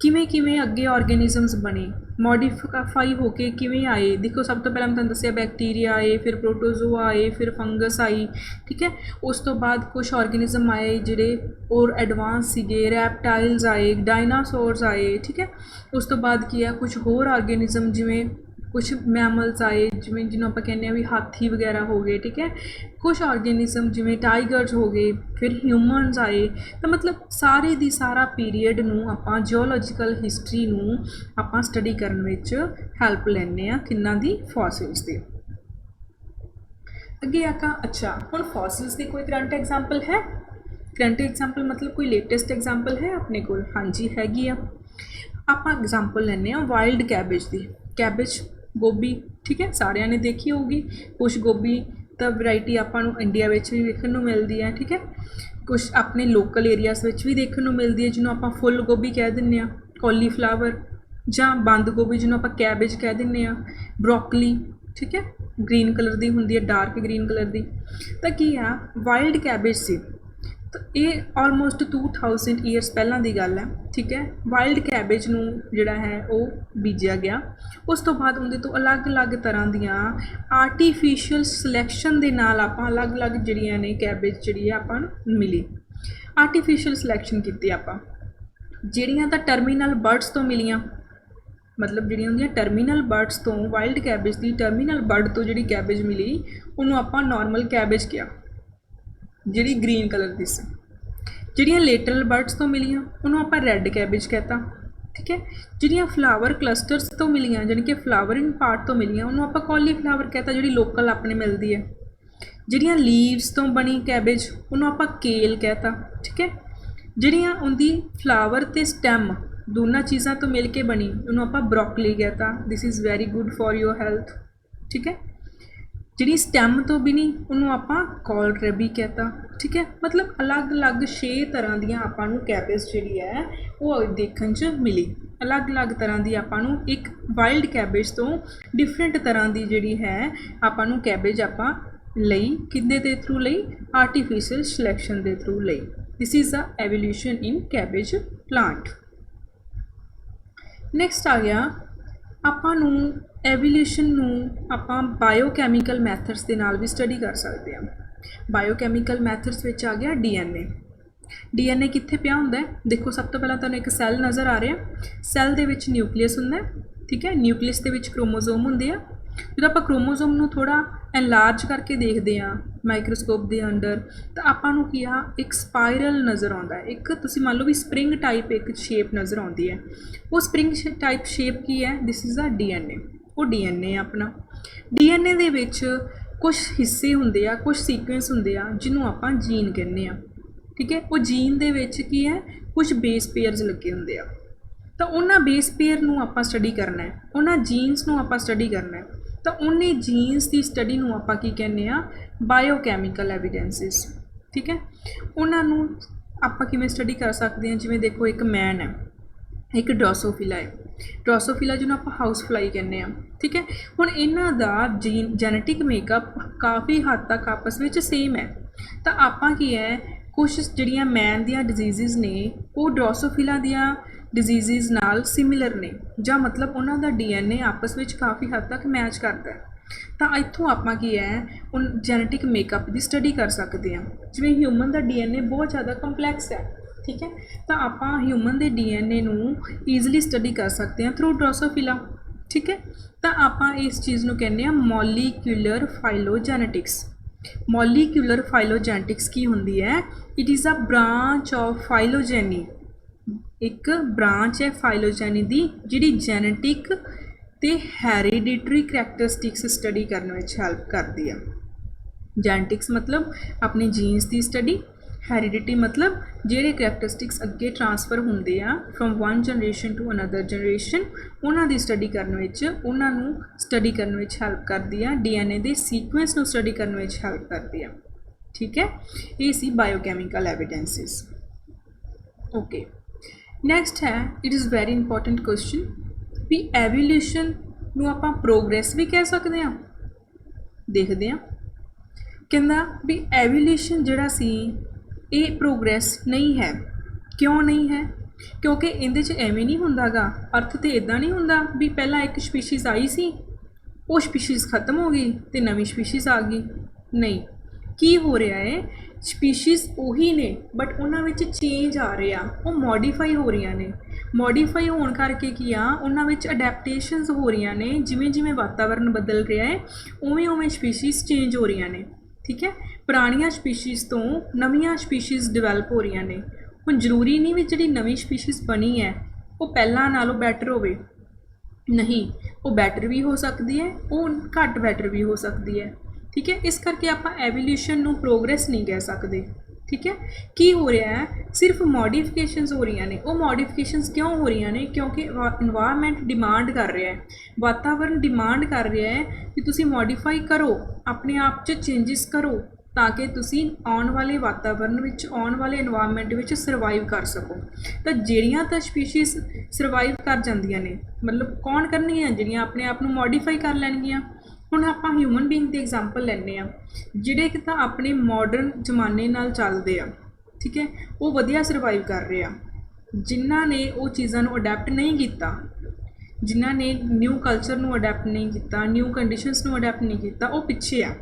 किवें किवें अगे ऑर्गेनिजम्स बने, मॉडिफाई होके किवें आए। देखो सब तो पहले मैं तुहानूं दस्सिया बैक्टीरिया आए, फिर प्रोटोजोआ आए, फिर फंगस आई, ठीक है। उस तो बाद कुछ ऑर्गेनिजम आए जिहड़े और एडवांस सीगे, रैप्टाइल्स आए, डायनासोर्स आए, ठीक है। उस तो बाद की है कुछ होर ऑर्गेनिजम जिमें कुछ मैमल्स आए जिमें जिन्हों आप कहने भी हाथी वगैरह हो गए, ठीक है। कुछ ऑर्गेनिजम जिमें टाइगर्स हो गए, फिर ह्यूमनस आए। तो मतलब सारे दी सारा पीरीयड नूं आपां जियोलॉजिकल हिस्टरी नूं आपां स्टडी करन विच हैल्प लैंदे आ किन्ना दी फॉसिल्स दी। अगे आका अच्छा हुण फॉसिल्स की कोई करंट एग्जाम्पल है, करंट एग्जाम्पल मतलब कोई लेटेस्ट एग्जाम्पल है अपने को? हाँ जी हैगी आ। आपां एग्जाम्पल लैंदे आ वाइल्ड कैबेज की। कैबेज गोभी, ठीक है, सारिਆਂ ने देखी होगी। कुछ गोभी तो वैरायटी आपां नूं इंडिया विच भी देखण नूं मिलदी है, ठीक है। कुछ अपने लोकल एरियाज़ विच भी देखण नूं मिलदी है जिन्हों आपां फुल गोभी कह दिंदे आ, कॉलीफ्लावर जां बंद गोभी जिन्हों आपां कैबेज कह दिंदे आ, ब्रोकली, ठीक है, ग्रीन कलर की हुंदी है, डार्क ग्रीन कलर की। तो की आ वाइल्ड कैबेज सी, तो ये ऑलमोस्ट 2000 ईयर्स पहला की गल है, ठीक है। वाइल्ड कैबेज नूं जिहड़ा है वो बीजिया गया। उस तो बाद उनके तो अलग अलग तरह दियाँ आर्टिफिशियल सिलैक्शन के नाल आपां अलग अलग जिहड़ियां ने कैबेज जिहड़ी आपां नूं मिली। आर्टिफिशियल सिलैक्शन की आपां जिहड़ियां तां टर्मीनल बर्ड्स तो मिलियां, मतलब जिहड़ियां हुंदियां टर्मीनल बर्ड्स तो वाइल्ड कैबेज की टर्मीनल बर्ड तो जिहड़ी कैबेज मिली उन्होंने आपां नॉर्मल कैबेज किया जिहड़ी ग्रीन कलर की सी। जिहड़ियां लेटरल बर्ड्स तो मिलियां उन्होंने आपां रैड कैबेज कहता, ठीक है। जिहड़ियां फ्लावर क्लस्टर्स तो मिलियां जानी कि फ्लावरिंग पार्ट तो मिलियां उन्होंने आपां कॉलीफ्लावर कहता जिहड़ी लोकल अपने मिलती है। जिहड़ियां लीव्स तो बनी कैबेज उन्होंने आपां केल कहता, ठीक है। जिहड़ियां उनकी फ्लावर ते स्टैम दोनों चीज़ां तो मिल के बनी उन्होंने आपां ब्रोकली कहता, this is very good for your health, ठीक है। जिहड़ी स्टैम तो भी नहीं उन्होंने आपां कॉलरेबी कहता, ठीक है। मतलब अलग अलग 6 तरह दियाँ आपां नूं कैबेज जिहड़ी है वो देखण च मिली। अलग अलग तरह की आपां नूं एक वाइल्ड कैबेज तो डिफरेंट तरह की जिहड़ी है आपां नूं कैबेज आपां लई किहदे दे थ्रू लई, आर्टिफिशियल सिलैक्शन के थ्रू लई। This is a evolution in cabbage plant. Next आ गया आपां नूं एवोल्यूशन नूं आपां बायोकैमिकल मैथड्स के नाल भी स्टडी कर सकते हैं। बायोकैमिकल मैथड्स विच आ गया डीएनए। डीएनए कित्थे पिया हुंदा है? देखो सब तो पहला तुहानूं एक सैल नज़र आ रहा, सैल दे विच न्यूक्लियस हुंदा है, ठीक है। न्यूक्लियस दे विच क्रोमोजोम हुंदे आ। जो आपां क्रोमोजोम नूं थोड़ा एनलार्ज करके देखते हैं माइक्रोस्कोप के अंडर तो आपां नूं की आ एक स्पाइरल नज़र आता है, एक तुसीं मान लो भी स्प्रिंग टाइप एक शेप नज़र आती है। वो स्प्रिंग टाइप शेप की है? This is a DNA. वो डीएनए अपना डीएनए दे विच कुछ हिस्से हुंदे आ, कुछ सीक्वेंस हुंदे आ जिन्हों आपां जीन कहने आ, ठीक है। वो जीन दे विच की है कुछ बेस पेयर्स लगे हुंदे आ, तो उन्हां बेस पेयर नूं आपां स्टडी करना है, उन्हां जीन्स नूं आपां स्टडी करना है। तो उन्हें जीन्स की स्टडी नूं आपां की कहने आ बायोकैमिकल एविडेंसिस, ठीक है। उन्हां नूं आपां किवें स्टडी कर सकते हैं? जिवें देखो एक मैन है, एक ड्रोसोफिला है, ड्रोसोफिला जिन्हों आप हाउस फ्लाई कहने आ, ठीक है। हुण इन्हां दा जेनेटिक मेकअप काफ़ी हद तक आपस में सेम है। तो आपां की है कुछ जिहड़ियां मैन दियां डिजीज़ ने वो ड्रोसोफिला दियां डिजीज़ नाल सिमिलर ने, जां मतलब उन्हां दा डीएनए आपस में काफ़ी हद तक मैच करता है। तो इत्थों आपां की है उन जेनेटिक मेकअप की स्टडी कर सकते हैं। जिवें ह्यूमन का डीएनए बहुत ज़्यादा कंपलैक्स है, ठीक है। तो आपां ह्यूमन के डीएनए नूं ईजली स्टडी कर सकते हैं थ्रू ड्रोसोफिला, ठीक है। तो आपां इस चीज़ नूं कहने आ मॉलीक्यूलर फाइलोजेनेटिक्स, ਮੋਲੀਕਿਊਲਰ ਫਾਈਲੋਜੈਨਟਿਕਸ ਕੀ ਹੁੰਦੀ ਹੈ? It is a branch of phylogeny, ਇੱਕ ਬ੍ਰਾਂਚ ਹੈ ਫਾਈਲੋਜੈਨੀ ਦੀ ਜਿਹੜੀ ਜੈਨੇਟਿਕ ਤੇ ਹੈਰੀਡਿਟਰੀ ਕਰੈਕਟਰਿਸਟਿਕਸ ਸਟੱਡੀ ਕਰਨ ਵਿੱਚ ਹੈਲਪ ਕਰਦੀ ਆ। ਜੈਨੇਟਿਕਸ ਮਤਲਬ ਆਪਣੀ ਜੀਨਸ ਦੀ ਸਟੱਡੀ, ਹੈਰੀਡਿਟੀ ਮਤਲਬ ਜਿਹੜੇ ਕਰੈਕਟਰਿਸਟਿਕਸ ਅੱਗੇ ਟਰਾਂਸਫਰ ਹੁੰਦੇ ਆ from one generation to another generation, ਉਹਨਾਂ ਦੀ ਸਟੱਡੀ ਕਰਨ ਵਿੱਚ, ਉਹਨਾਂ ਨੂੰ ਸਟੱਡੀ ਕਰਨ ਵਿੱਚ ਹੈਲਪ ਕਰਦੀ ਆ। DNA ਦੇ ਸੀਕੁਐਂਸ ਨੂੰ ਸਟੱਡੀ ਕਰਨ ਵਿੱਚ ਹੈਲਪ ਕਰਦੀ ਆ। ਠੀਕ ਹੈ, ਇਹ ਸੀ ਬਾਇਓਕੈਮੀਕਲ ਐਵੀਡੈਂਸਿਸ। ਓਕੇ, ਨੈਕਸਟ ਹੈ, it is very important question ਵੀ ਐਵੋਲਿਊਸ਼ਨ ਨੂੰ ਆਪਾਂ ਪ੍ਰੋਗਰੈਸ ਵੀ ਕਹਿ ਸਕਦੇ ਹਾਂ। ਦੇਖਦੇ ਹਾਂ, ਕਹਿੰਦਾ ਵੀ ਐਵੋਲਿਊਸ਼ਨ ਜਿਹੜਾ ਸੀ ਇਹ ਪ੍ਰੋਗਰੈਸ ਨਹੀਂ ਹੈ। ਕਿਉਂ ਨਹੀਂ ਹੈ? ਕਿਉਂਕਿ ਇਹਦੇ 'ਚ ਐਵੇਂ ਨਹੀਂ ਹੁੰਦਾ ਗਾ, ਅਰਥ ਤਾਂ ਇੱਦਾਂ ਨਹੀਂ ਹੁੰਦਾ ਵੀ ਪਹਿਲਾਂ ਇੱਕ ਸਪੀਸ਼ੀਜ਼ ਆਈ ਸੀ, ਉਹ ਸਪੀਸ਼ੀਜ਼ ਖਤਮ ਹੋ ਗਈ ਅਤੇ ਨਵੀਂ ਸਪੀਸ਼ੀਜ਼ ਆ ਗਈ। ਨਹੀਂ, ਕੀ ਹੋ ਰਿਹਾ ਹੈ, ਸਪੀਸ਼ੀਜ਼ ਉਹੀ ਨੇ ਬਟ ਉਹਨਾਂ ਵਿੱਚ ਚੇਂਜ ਆ ਰਿਹਾ, ਉਹ ਮੋਡੀਫਾਈ ਹੋ ਰਹੀਆਂ ਨੇ। ਮੋਡੀਫਾਈ ਹੋਣ ਕਰਕੇ ਕੀ ਆ, ਉਹਨਾਂ ਵਿੱਚ ਅਡੈਪਟੇਸ਼ਨਸ ਹੋ ਰਹੀਆਂ ਨੇ। ਜਿਵੇਂ ਜਿਵੇਂ ਵਾਤਾਵਰਨ ਬਦਲ ਰਿਹਾ ਹੈ ਉਵੇਂ ਉਵੇਂ ਸਪੀਸ਼ੀਜ਼ ਚੇਂਜ ਹੋ ਰਹੀਆਂ ਨੇ। ਠੀਕ ਹੈ, ਪੁਰਾਣੀਆਂ ਸਪੀਸ਼ੀਜ਼ ਤੋਂ ਨਵੀਆਂ ਸਪੀਸ਼ੀਜ਼ ਡਿਵੈਲਪ ਹੋ ਰਹੀਆਂ ਨੇ। ਹੁਣ ਜ਼ਰੂਰੀ ਨਹੀਂ ਵੀ ਜਿਹੜੀ ਨਵੀਂ ਸਪੀਸ਼ੀਜ਼ ਬਣੀ ਹੈ ਉਹ ਪਹਿਲਾਂ ਨਾਲੋਂ ਬੈਟਰ ਹੋਵੇ, ਨਹੀਂ, ਉਹ ਬੈਟਰ ਵੀ ਹੋ ਸਕਦੀ ਹੈ, ਉਹ ਘੱਟ ਬੈਟਰ ਵੀ ਹੋ ਸਕਦੀ ਹੈ। ਠੀਕ ਹੈ, ਇਸ ਕਰਕੇ ਆਪਾਂ ਐਵੋਲਿਊਸ਼ਨ ਨੂੰ ਪ੍ਰੋਗਰੈਸ ਨਹੀਂ ਕਹਿ ਸਕਦੇ। ਠੀਕ ਹੈ, ਕੀ ਹੋ ਰਿਹਾ ਹੈ, ਸਿਰਫ ਮੋਡੀਫਿਕੇਸ਼ਨਸ ਹੋ ਰਹੀਆਂ ਨੇ। ਉਹ ਮੋਡੀਫਿਕੇਸ਼ਨਸ ਕਿਉਂ ਹੋ ਰਹੀਆਂ ਨੇ? ਕਿਉਂਕਿ ਇਨਵਾਇਰਮੈਂਟ ਡਿਮਾਂਡ ਕਰ ਰਿਹਾ ਹੈ, ਵਾਤਾਵਰਨ ਡਿਮਾਂਡ ਕਰ ਰਿਹਾ ਹੈ ਕਿ ਤੁਸੀਂ ਮੋਡੀਫਾਈ ਕਰੋ, ਆਪਣੇ ਆਪ 'ਚ ਚੇਂਜਿਸ ਕਰੋ ਤਾਂ ਕਿ ਤੁਸੀਂ ਆਉਣ ਵਾਲੇ ਵਾਤਾਵਰਨ ਵਿੱਚ, ਆਉਣ ਵਾਲੇ ਇਨਵਾਇਰਮੈਂਟ ਵਿੱਚ ਸਰਵਾਈਵ ਕਰ ਸਕੋ। ਤਾਂ ਜਿਹੜੀਆਂ ਤਾਂ ਸਪੀਸ਼ੀਜ਼ ਸਰਵਾਈਵ ਕਰ ਜਾਂਦੀਆਂ ਨੇ, ਮਤਲਬ ਕੌਣ ਕਰਨਗੀਆਂ? ਜਿਹੜੀਆਂ ਆਪਣੇ ਆਪ ਨੂੰ ਮੋਡੀਫਾਈ ਕਰ ਲੈਣਗੀਆਂ। ਹੁਣ ਆਪਾਂ ਹਿਊਮਨ ਬੀਇੰਗ ਦੀ ਐਗਜ਼ਾਮਪਲ ਲੈਂਦੇ ਹਾਂ, ਜਿਹੜੇ ਕਿ ਤਾਂ ਆਪਣੇ ਮਾਡਰਨ ਜ਼ਮਾਨੇ ਨਾਲ ਚੱਲਦੇ ਆ। ਠੀਕ ਹੈ, ਉਹ ਵਧੀਆ ਸਰਵਾਈਵ ਕਰ ਰਹੇ ਆ। ਜਿਨ੍ਹਾਂ ਨੇ ਉਹ ਚੀਜ਼ਾਂ ਨੂੰ ਅਡੈਪਟ ਨਹੀਂ ਕੀਤਾ, ਜਿਨ੍ਹਾਂ ਨੇ ਨਿਊ ਕਲਚਰ ਨੂੰ ਅਡੈਪਟ ਨਹੀਂ ਕੀਤਾ, ਨਿਊ ਕੰਡੀਸ਼ਨਸ ਨੂੰ ਅਡੈਪਟ ਨਹੀਂ ਕੀਤਾ, ਉਹ ਪਿੱਛੇ ਆ।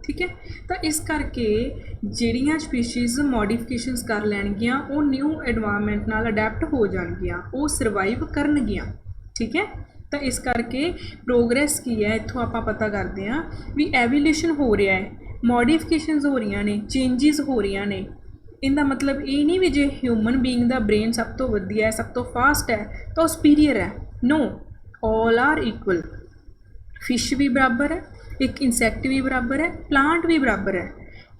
ਠੀਕ ਹੈ, ਤਾਂ ਇਸ ਕਰਕੇ ਜਿਹੜੀਆਂ ਸਪੀਸ਼ੀਜ਼ ਮੋਡੀਫਿਕੇਸ਼ਨਸ ਕਰ ਲੈਣਗੀਆਂ ਉਹ ਨਿਊ ਐਨਵਾਇਰਨਮੈਂਟ ਨਾਲ ਅਡੈਪਟ ਹੋ ਜਾਣਗੀਆਂ, ਉਹ ਸਰਵਾਈਵ ਕਰਨਗੀਆਂ। ਠੀਕ ਹੈ, ਤਾਂ ਇਸ ਕਰਕੇ ਪ੍ਰੋਗਰੈਸ ਕੀ ਹੈ, ਇੱਥੋਂ ਆਪਾਂ ਪਤਾ ਕਰਦੇ ਹਾਂ ਵੀ ਐਵੋਲਿਊਸ਼ਨ ਹੋ ਰਿਹਾ ਹੈ, ਮੋਡੀਫਿਕੇਸ਼ਨਸ ਹੋ ਰਹੀਆਂ ਨੇ, ਚੇਂਜਿਸ ਹੋ ਰਹੀਆਂ ਨੇ। ਇਹਦਾ ਮਤਲਬ ਇਹ ਨਹੀਂ ਵੀ ਜੇ ਹਿਊਮਨ ਬੀਇੰਗ ਦਾ ਬ੍ਰੇਨ ਸਭ ਤੋਂ ਵਧੀਆ ਹੈ, ਸਭ ਤੋਂ ਫਾਸਟ ਹੈ ਤਾਂ ਉਹ ਸੁਪੀਰੀਅਰ ਹੈ। ਨੋ, ਆਲ ਆਰ ਇਕੁਅਲ। ਫਿਸ਼ ਵੀ ਬਰਾਬਰ ਹੈ, ਇੱਕ ਇਨਸੈਕਟ ਵੀ ਬਰਾਬਰ ਹੈ, ਪਲਾਂਟ ਵੀ ਬਰਾਬਰ ਹੈ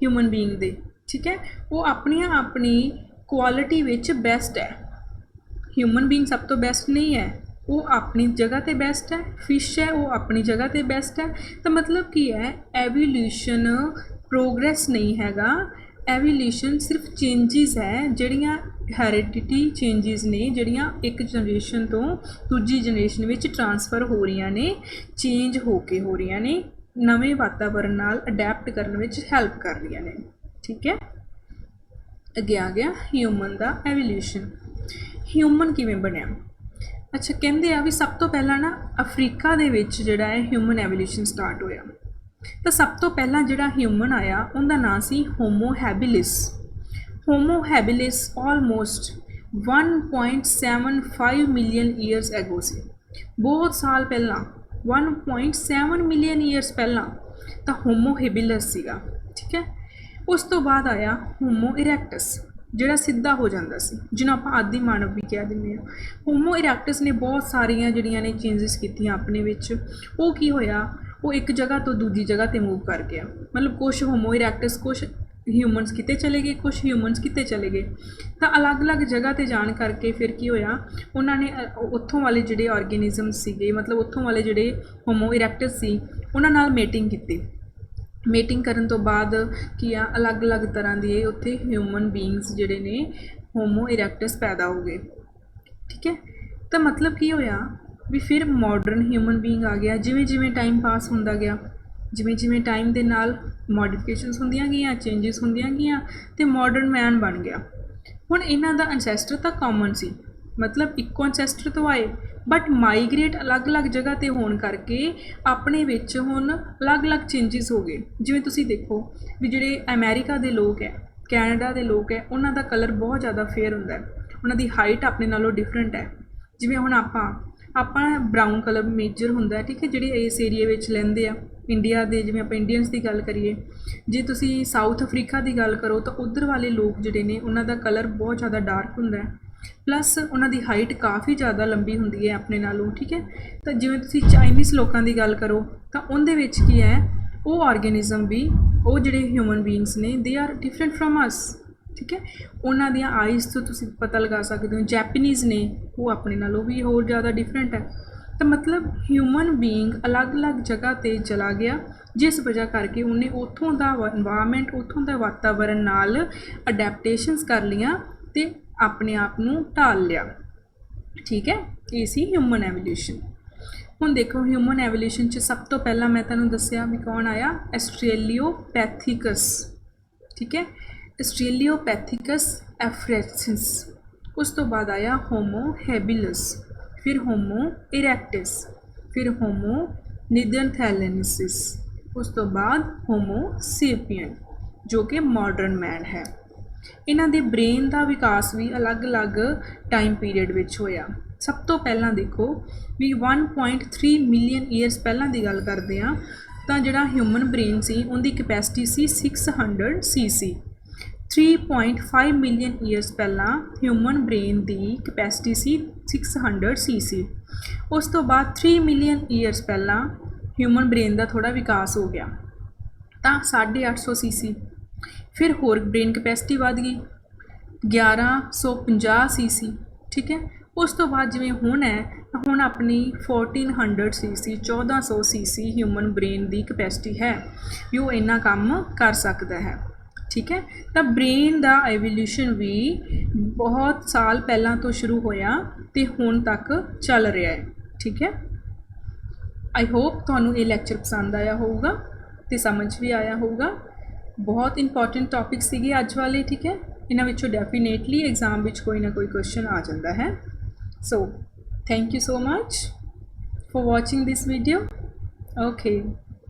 ਹਿਊਮਨ ਬੀਇੰਗ ਦੇ। ਠੀਕ ਹੈ, ਉਹ ਆਪਣੀਆਂ ਆਪਣੀ ਕੁਆਲਿਟੀ ਵਿੱਚ ਬੈਸਟ ਹੈ। ਹਿਊਮਨ ਬੀਇੰਗ ਸਭ ਤੋਂ ਬੈਸਟ ਨਹੀਂ ਹੈ, ਉਹ ਆਪਣੀ ਜਗ੍ਹਾ 'ਤੇ ਬੈਸਟ ਹੈ। ਫਿਸ਼ ਹੈ, ਉਹ ਆਪਣੀ ਜਗ੍ਹਾ 'ਤੇ ਬੈਸਟ ਹੈ। ਤਾਂ ਮਤਲਬ ਕੀ ਹੈ, ਐਵੋਲਿਊਸ਼ਨ ਪ੍ਰੋਗਰੈਸ ਨਹੀਂ ਹੈਗਾ। ਐਵੋਲਿਊਸ਼ਨ ਸਿਰਫ ਚੇਂਜਿਸ ਹੈ, ਜਿਹੜੀਆਂ ਹੈਰੀਡਿਟੀ ਚੇਂਜਿਸ ਨੇ, ਜਿਹੜੀਆਂ ਇੱਕ ਜਨਰੇਸ਼ਨ ਤੋਂ ਦੂਜੀ ਜਨਰੇਸ਼ਨ ਵਿੱਚ ਟਰਾਂਸਫਰ ਹੋ ਰਹੀਆਂ ਨੇ, ਚੇਂਜ ਹੋ ਕੇ ਹੋ ਰਹੀਆਂ ਨੇ, ਨਵੇਂ ਵਾਤਾਵਰਨ ਨਾਲ ਅਡੈਪਟ ਕਰਨ ਵਿੱਚ ਹੈਲਪ ਕਰ ਰਹੀਆਂ ਨੇ। ਠੀਕ ਹੈ, ਅੱਗੇ ਆ ਗਿਆ ਹਿਊਮਨ ਦਾ ਐਵੋਲਿਊਸ਼ਨ। ਹਿਊਮਨ ਕਿਵੇਂ ਬਣਿਆ? ਅੱਛਾ, ਕਹਿੰਦੇ ਆ ਵੀ ਸਭ ਤੋਂ ਪਹਿਲਾਂ ਨਾ ਅਫਰੀਕਾ ਦੇ ਵਿੱਚ ਜਿਹੜਾ ਹੈ ਹਿਊਮਨ ਐਵੋਲਿਊਸ਼ਨ ਸਟਾਰਟ ਹੋਇਆ। ਤਾਂ ਸਭ ਤੋਂ ਪਹਿਲਾਂ ਜਿਹੜਾ ਹਿਊਮਨ ਆਇਆ ਉਹਦਾ ਨਾਂ ਸੀ Homo habilis. Homo habilis almost 1.75 million years ago ਸੀ। ਬਹੁਤ ਸਾਲ ਪਹਿਲਾਂ, 1.7 ਮਿਲੀਅਨ ਈਅਰਸ ਪਹਿਲਾਂ ਤਾਂ ਹੋਮੋ ਹੈਬਿਲਿਸ ਸੀਗਾ। ਠੀਕ ਹੈ, ਉਸ ਤੋਂ ਬਾਅਦ ਆਇਆ ਹੋਮੋ ਇਰੈਕਟਸ, ਜਿਹੜਾ ਸਿੱਧਾ ਹੋ ਜਾਂਦਾ ਸੀ, ਜਿਹਨੂੰ ਆਪਾਂ ਆਦਿ ਮਾਨਵ ਵੀ ਕਹਿ ਦਿੰਦੇ ਹਾਂ। ਹੋਮੋ ਇਰੈਕਟਸ ਨੇ ਬਹੁਤ ਸਾਰੀਆਂ ਜਿਹੜੀਆਂ ਨੇ ਚੇਂਜਿਸ ਕੀਤੀਆਂ ਆਪਣੇ ਵਿੱਚ। ਉਹ ਕੀ ਹੋਇਆ, ਉਹ ਇੱਕ ਜਗ੍ਹਾ ਤੋਂ ਦੂਜੀ ਜਗ੍ਹਾ 'ਤੇ ਮੂਵ ਕਰ ਗਿਆ। ਮਤਲਬ ਕੁਛ ਹੋਮੋ ਇਰੈਕਟਸ, ਕੁਛ ਹਿਊਮਨਸ ਕਿਤੇ ਚਲੇ ਗਏ, ਕੁਛ ਹਿਊਮਨਸ ਕਿਤੇ ਚਲੇ ਗਏ। ਤਾਂ ਅਲੱਗ-ਅਲੱਗ ਜਗ੍ਹਾ 'ਤੇ ਜਾਣ ਕਰਕੇ ਫਿਰ ਕੀ ਹੋਇਆ, ਉਹਨਾਂ ਨੇ ਉੱਥੋਂ ਵਾਲੇ ਜਿਹੜੇ ਆਰਗੇਨਿਜ਼ਮ ਸੀਗੇ, ਮਤਲਬ ਉੱਥੋਂ ਵਾਲੇ ਜਿਹੜੇ ਹੋਮੋ ਇਰੈਕਟਸ ਸੀ, ਉਹਨਾਂ ਨਾਲ ਮੇਟਿੰਗ ਕੀਤੀ। ਮੇਟਿੰਗ ਕਰਨ ਤੋਂ ਬਾਅਦ ਕੀ ਆ, ਅਲੱਗ-ਅਲੱਗ ਤਰ੍ਹਾਂ ਦੇ ਉੱਥੇ ਹਿਊਮਨ ਬੀਇੰਗਸ ਜਿਹੜੇ ਨੇ ਹੋਮੋ ਇਰੈਕਟਸ ਪੈਦਾ ਹੋ ਗਏ। ਠੀਕ ਹੈ, ਤਾਂ ਮਤਲਬ ਕੀ ਹੋਇਆ ਵੀ ਫਿਰ ਮਾਡਰਨ ਹਿਊਮਨ ਬੀਇੰਗ ਆ ਗਿਆ। ਜਿਵੇਂ ਜਿਵੇਂ ਟਾਈਮ ਪਾਸ ਹੁੰਦਾ ਗਿਆ, ਜਿਵੇਂ ਜਿਵੇਂ ਟਾਈਮ ਦੇ ਨਾਲ ਮੋਡੀਫਿਕੇਸ਼ਨਸ ਹੁੰਦੀਆਂ ਗਈਆਂ, ਚੇਂਜਿਸ ਹੁੰਦੀਆਂ ਗਈਆਂ ਅਤੇ ਮਾਡਰਨ ਮੈਨ ਬਣ ਗਿਆ। ਹੁਣ ਇਹਨਾਂ ਦਾ ਅਨਸੈਸਟਰ ਤਾਂ ਕਾਮਨ ਸੀ, ਮਤਲਬ ਇੱਕੋ ਅਨਸੈਸਟਰ ਤੋਂ ਆਏ, ਬਟ ਮਾਈਗ੍ਰੇਟ ਅਲੱਗ-ਅਲੱਗ ਜਗ੍ਹਾ 'ਤੇ ਹੋਣ ਕਰਕੇ ਆਪਣੇ ਵਿੱਚ ਹੁਣ ਅਲੱਗ-ਅਲੱਗ ਚੇਂਜਿਸ ਹੋ ਗਏ। ਜਿਵੇਂ ਤੁਸੀਂ ਦੇਖੋ ਵੀ ਜਿਹੜੇ ਅਮੈਰੀਕਾ ਦੇ ਲੋਕ ਹੈ, ਕੈਨੇਡਾ ਦੇ ਲੋਕ ਹੈ, ਉਹਨਾਂ ਦਾ ਕਲਰ ਬਹੁਤ ਜ਼ਿਆਦਾ ਫੇਅਰ ਹੁੰਦਾ, ਉਹਨਾਂ ਦੀ ਹਾਈਟ ਆਪਣੇ ਨਾਲੋਂ ਡਿਫਰੈਂਟ ਹੈ। ਜਿਵੇਂ ਹੁਣ ਆਪਾਂ ਬਰਾਊਨ ਕਲਰ ਮੇਜਰ ਹੁੰਦਾ। ਠੀਕ ਹੈ, ਜਿਹੜੇ ਇਸ ਏਰੀਏ ਵਿੱਚ ਲੈਂਦੇ ਆ, ਇੰਡੀਆ ਦੇ, ਜਿਵੇਂ ਆਪਾਂ ਇੰਡੀਅਨਸ ਦੀ ਗੱਲ ਕਰੀਏ, ਜੇ ਤੁਸੀਂ ਸਾਊਥ ਅਫਰੀਕਾ ਦੀ ਗੱਲ ਕਰੋ ਤਾਂ ਉੱਧਰ ਵਾਲੇ ਲੋਕ ਜਿਹੜੇ ਨੇ ਉਹਨਾਂ ਦਾ ਕਲਰ ਬਹੁਤ ਜ਼ਿਆਦਾ ਡਾਰਕ ਹੁੰਦਾ ਹੈ, ਪਲੱਸ ਉਹਨਾਂ ਦੀ ਹਾਈਟ ਕਾਫੀ ਜ਼ਿਆਦਾ ਲੰਬੀ ਹੁੰਦੀ ਹੈ ਆਪਣੇ ਨਾਲੋਂ, ਠੀਕ ਹੈ। ਤਾਂ ਜਿਵੇਂ ਤੁਸੀਂ ਚਾਈਨੀਜ਼ ਲੋਕਾਂ ਦੀ ਗੱਲ ਕਰੋ ਤਾਂ ਉਹਦੇ ਵਿੱਚ ਕੀ ਹੈ, ਉਹ ਆਰਗੇਨਿਜ਼ਮ ਵੀ, ਉਹ ਜਿਹੜੇ ਹਿਊਮਨ ਬੀਇੰਗਸ ਨੇ, ਦੇ ਆਰ ਡਿਫਰੈਂਟ ਫਰੋਮ ਅਸ, ਠੀਕ ਹੈ। ਉਹਨਾਂ ਦੀਆਂ ਆਈਜ਼ ਤੋਂ ਤੁਸੀਂ ਪਤਾ ਲਗਾ ਸਕਦੇ ਹੋ। ਜੈਪਨੀਜ਼ ਨੇ, ਉਹ ਆਪਣੇ ਨਾਲੋਂ ਵੀ ਹੋਰ ਜ਼ਿਆਦਾ ਡਿਫਰੈਂਟ ਹੈ। ਤਾਂ ਮਤਲਬ ਹਿਊਮਨ ਬੀਇੰਗ ਅਲੱਗ-ਅਲੱਗ ਜਗ੍ਹਾ 'ਤੇ ਚਲਾ ਗਿਆ, ਜਿਸ ਵਜ੍ਹਾ ਕਰਕੇ ਉਹਨੇ ਉੱਥੋਂ ਦਾ ਇਨਵਾਇਰਮੈਂਟ, ਉੱਥੋਂ ਦਾ ਵਾਤਾਵਰਨ ਨਾਲ ਅਡੈਪਟੇਸ਼ਨਸ ਕਰ ਲਈਆਂ ਅਤੇ ਆਪਣੇ ਆਪ ਨੂੰ ਢਾਲ ਲਿਆ, ਠੀਕ ਹੈ। ਇਹ ਸੀ ਹਿਊਮਨ ਐਵੋਲਿਊਸ਼ਨ। ਹੁਣ ਦੇਖੋ ਹਿਊਮਨ ਐਵੋਲਿਊਸ਼ਨ 'ਚ ਸਭ ਤੋਂ ਪਹਿਲਾਂ ਮੈਂ ਤੁਹਾਨੂੰ ਦੱਸਿਆ ਵੀ ਕੌਣ ਆਇਆ, ਆਸਟ੍ਰੇਲੀਓਪੈਥਿਕਸ, ਠੀਕ ਹੈ। ਆਸਟ੍ਰੇਲੀਓਪੈਥਿਕਸ ਐਫਰੈਂਸਿਸ। ਉਸ ਤੋਂ ਬਾਅਦ ਆਇਆ ਹੋਮੋ ਹੈਬਿਲਸ, ਫਿਰ ਹੋਮੋ ਇਰੈਕਟਿਸ, ਫਿਰ ਹੋਮੋ ਨੀਦਰਥੈਲੇਨਸਿਸ, ਉਸ ਤੋਂ ਬਾਅਦ ਹੋਮੋ ਸੇਪੀਅਨ, ਜੋ ਕਿ ਮਾਡਰਨ ਮੈਨ ਹੈ। ਇਹਨਾਂ ਦੇ ਬ੍ਰੇਨ ਦਾ ਵਿਕਾਸ ਵੀ ਅਲੱਗ-ਅਲੱਗ ਟਾਈਮ ਪੀਰੀਅਡ ਵਿੱਚ ਹੋਇਆ। ਸਭ ਤੋਂ ਪਹਿਲਾਂ ਦੇਖੋ ਵੀ 1.3 ਮਿਲੀਅਨ ਈਅਰਸ ਪਹਿਲਾਂ ਦੀ ਗੱਲ ਕਰਦੇ ਹਾਂ ਤਾਂ ਜਿਹੜਾ ਹਿਊਮਨ ਬ੍ਰੇਨ ਸੀ ਉਹਦੀ ਕਪੈਸਿਟੀ ਸੀ 600 cc। 3.5 ਮਿਲੀਅਨ ਈਅਰਸ ਪਹਿਲਾਂ ਹਿਊਮਨ ਬ੍ਰੇਨ ਦੀ ਕਪੈਸਿਟੀ ਸੀ 600 cc। ਉਸ ਤੋਂ ਬਾਅਦ 3 ਮਿਲੀਅਨ ਈਅਰਸ ਪਹਿਲਾਂ ਹਿਊਮਨ ਬ੍ਰੇਨ ਦਾ ਥੋੜ੍ਹਾ ਵਿਕਾਸ ਹੋ ਗਿਆ ਤਾਂ 850 cc। ਫਿਰ ਹੋਰ ਬ੍ਰੇਨ ਕਪੈਸਿਟੀ ਵੱਧ ਗਈ 1150 cc, ਠੀਕ ਹੈ। ਉਸ ਤੋਂ ਬਾਅਦ ਜਿਵੇਂ ਹੁਣ ਹੈ, ਹੁਣ ਆਪਣੀ 1400 cc 1400 cc ਹਿਊਮਨ ਬ੍ਰੇਨ ਦੀ ਕਪੈਸਿਟੀ ਹੈ ਵੀ ਉਹ ਇੰਨਾ ਕੰਮ ਕਰ ਸਕਦਾ ਹੈ, ਠੀਕ ਹੈ। ਤਾਂ ਬ੍ਰੇਨ ਦਾ ਐਵੋਲਿਊਸ਼ਨ ਵੀ ਬਹੁਤ ਸਾਲ ਪਹਿਲਾਂ ਤੋਂ ਸ਼ੁਰੂ ਹੋਇਆ ਅਤੇ ਹੁਣ ਤੱਕ ਚੱਲ ਰਿਹਾ ਹੈ, ਠੀਕ ਹੈ। ਆਈ ਹੋਪ ਤੁਹਾਨੂੰ ਇਹ ਲੈਕਚਰ ਪਸੰਦ ਆਇਆ ਹੋਊਗਾ ਅਤੇ ਸਮਝ ਵੀ ਆਇਆ ਹੋਊਗਾ। ਬਹੁਤ ਇੰਪੋਰਟੈਂਟ ਟੌਪਿਕ ਸੀਗੇ ਅੱਜ ਵਾਲੇ, ਠੀਕ ਹੈ। ਇਹਨਾਂ ਵਿੱਚੋਂ ਡੈਫੀਨੇਟਲੀ ਐਗਜ਼ਾਮ ਵਿੱਚ ਕੋਈ ਨਾ ਕੋਈ ਕੁਐਸਚਨ ਆ ਜਾਂਦਾ ਹੈ। So thank you so much for watching this video. Okay.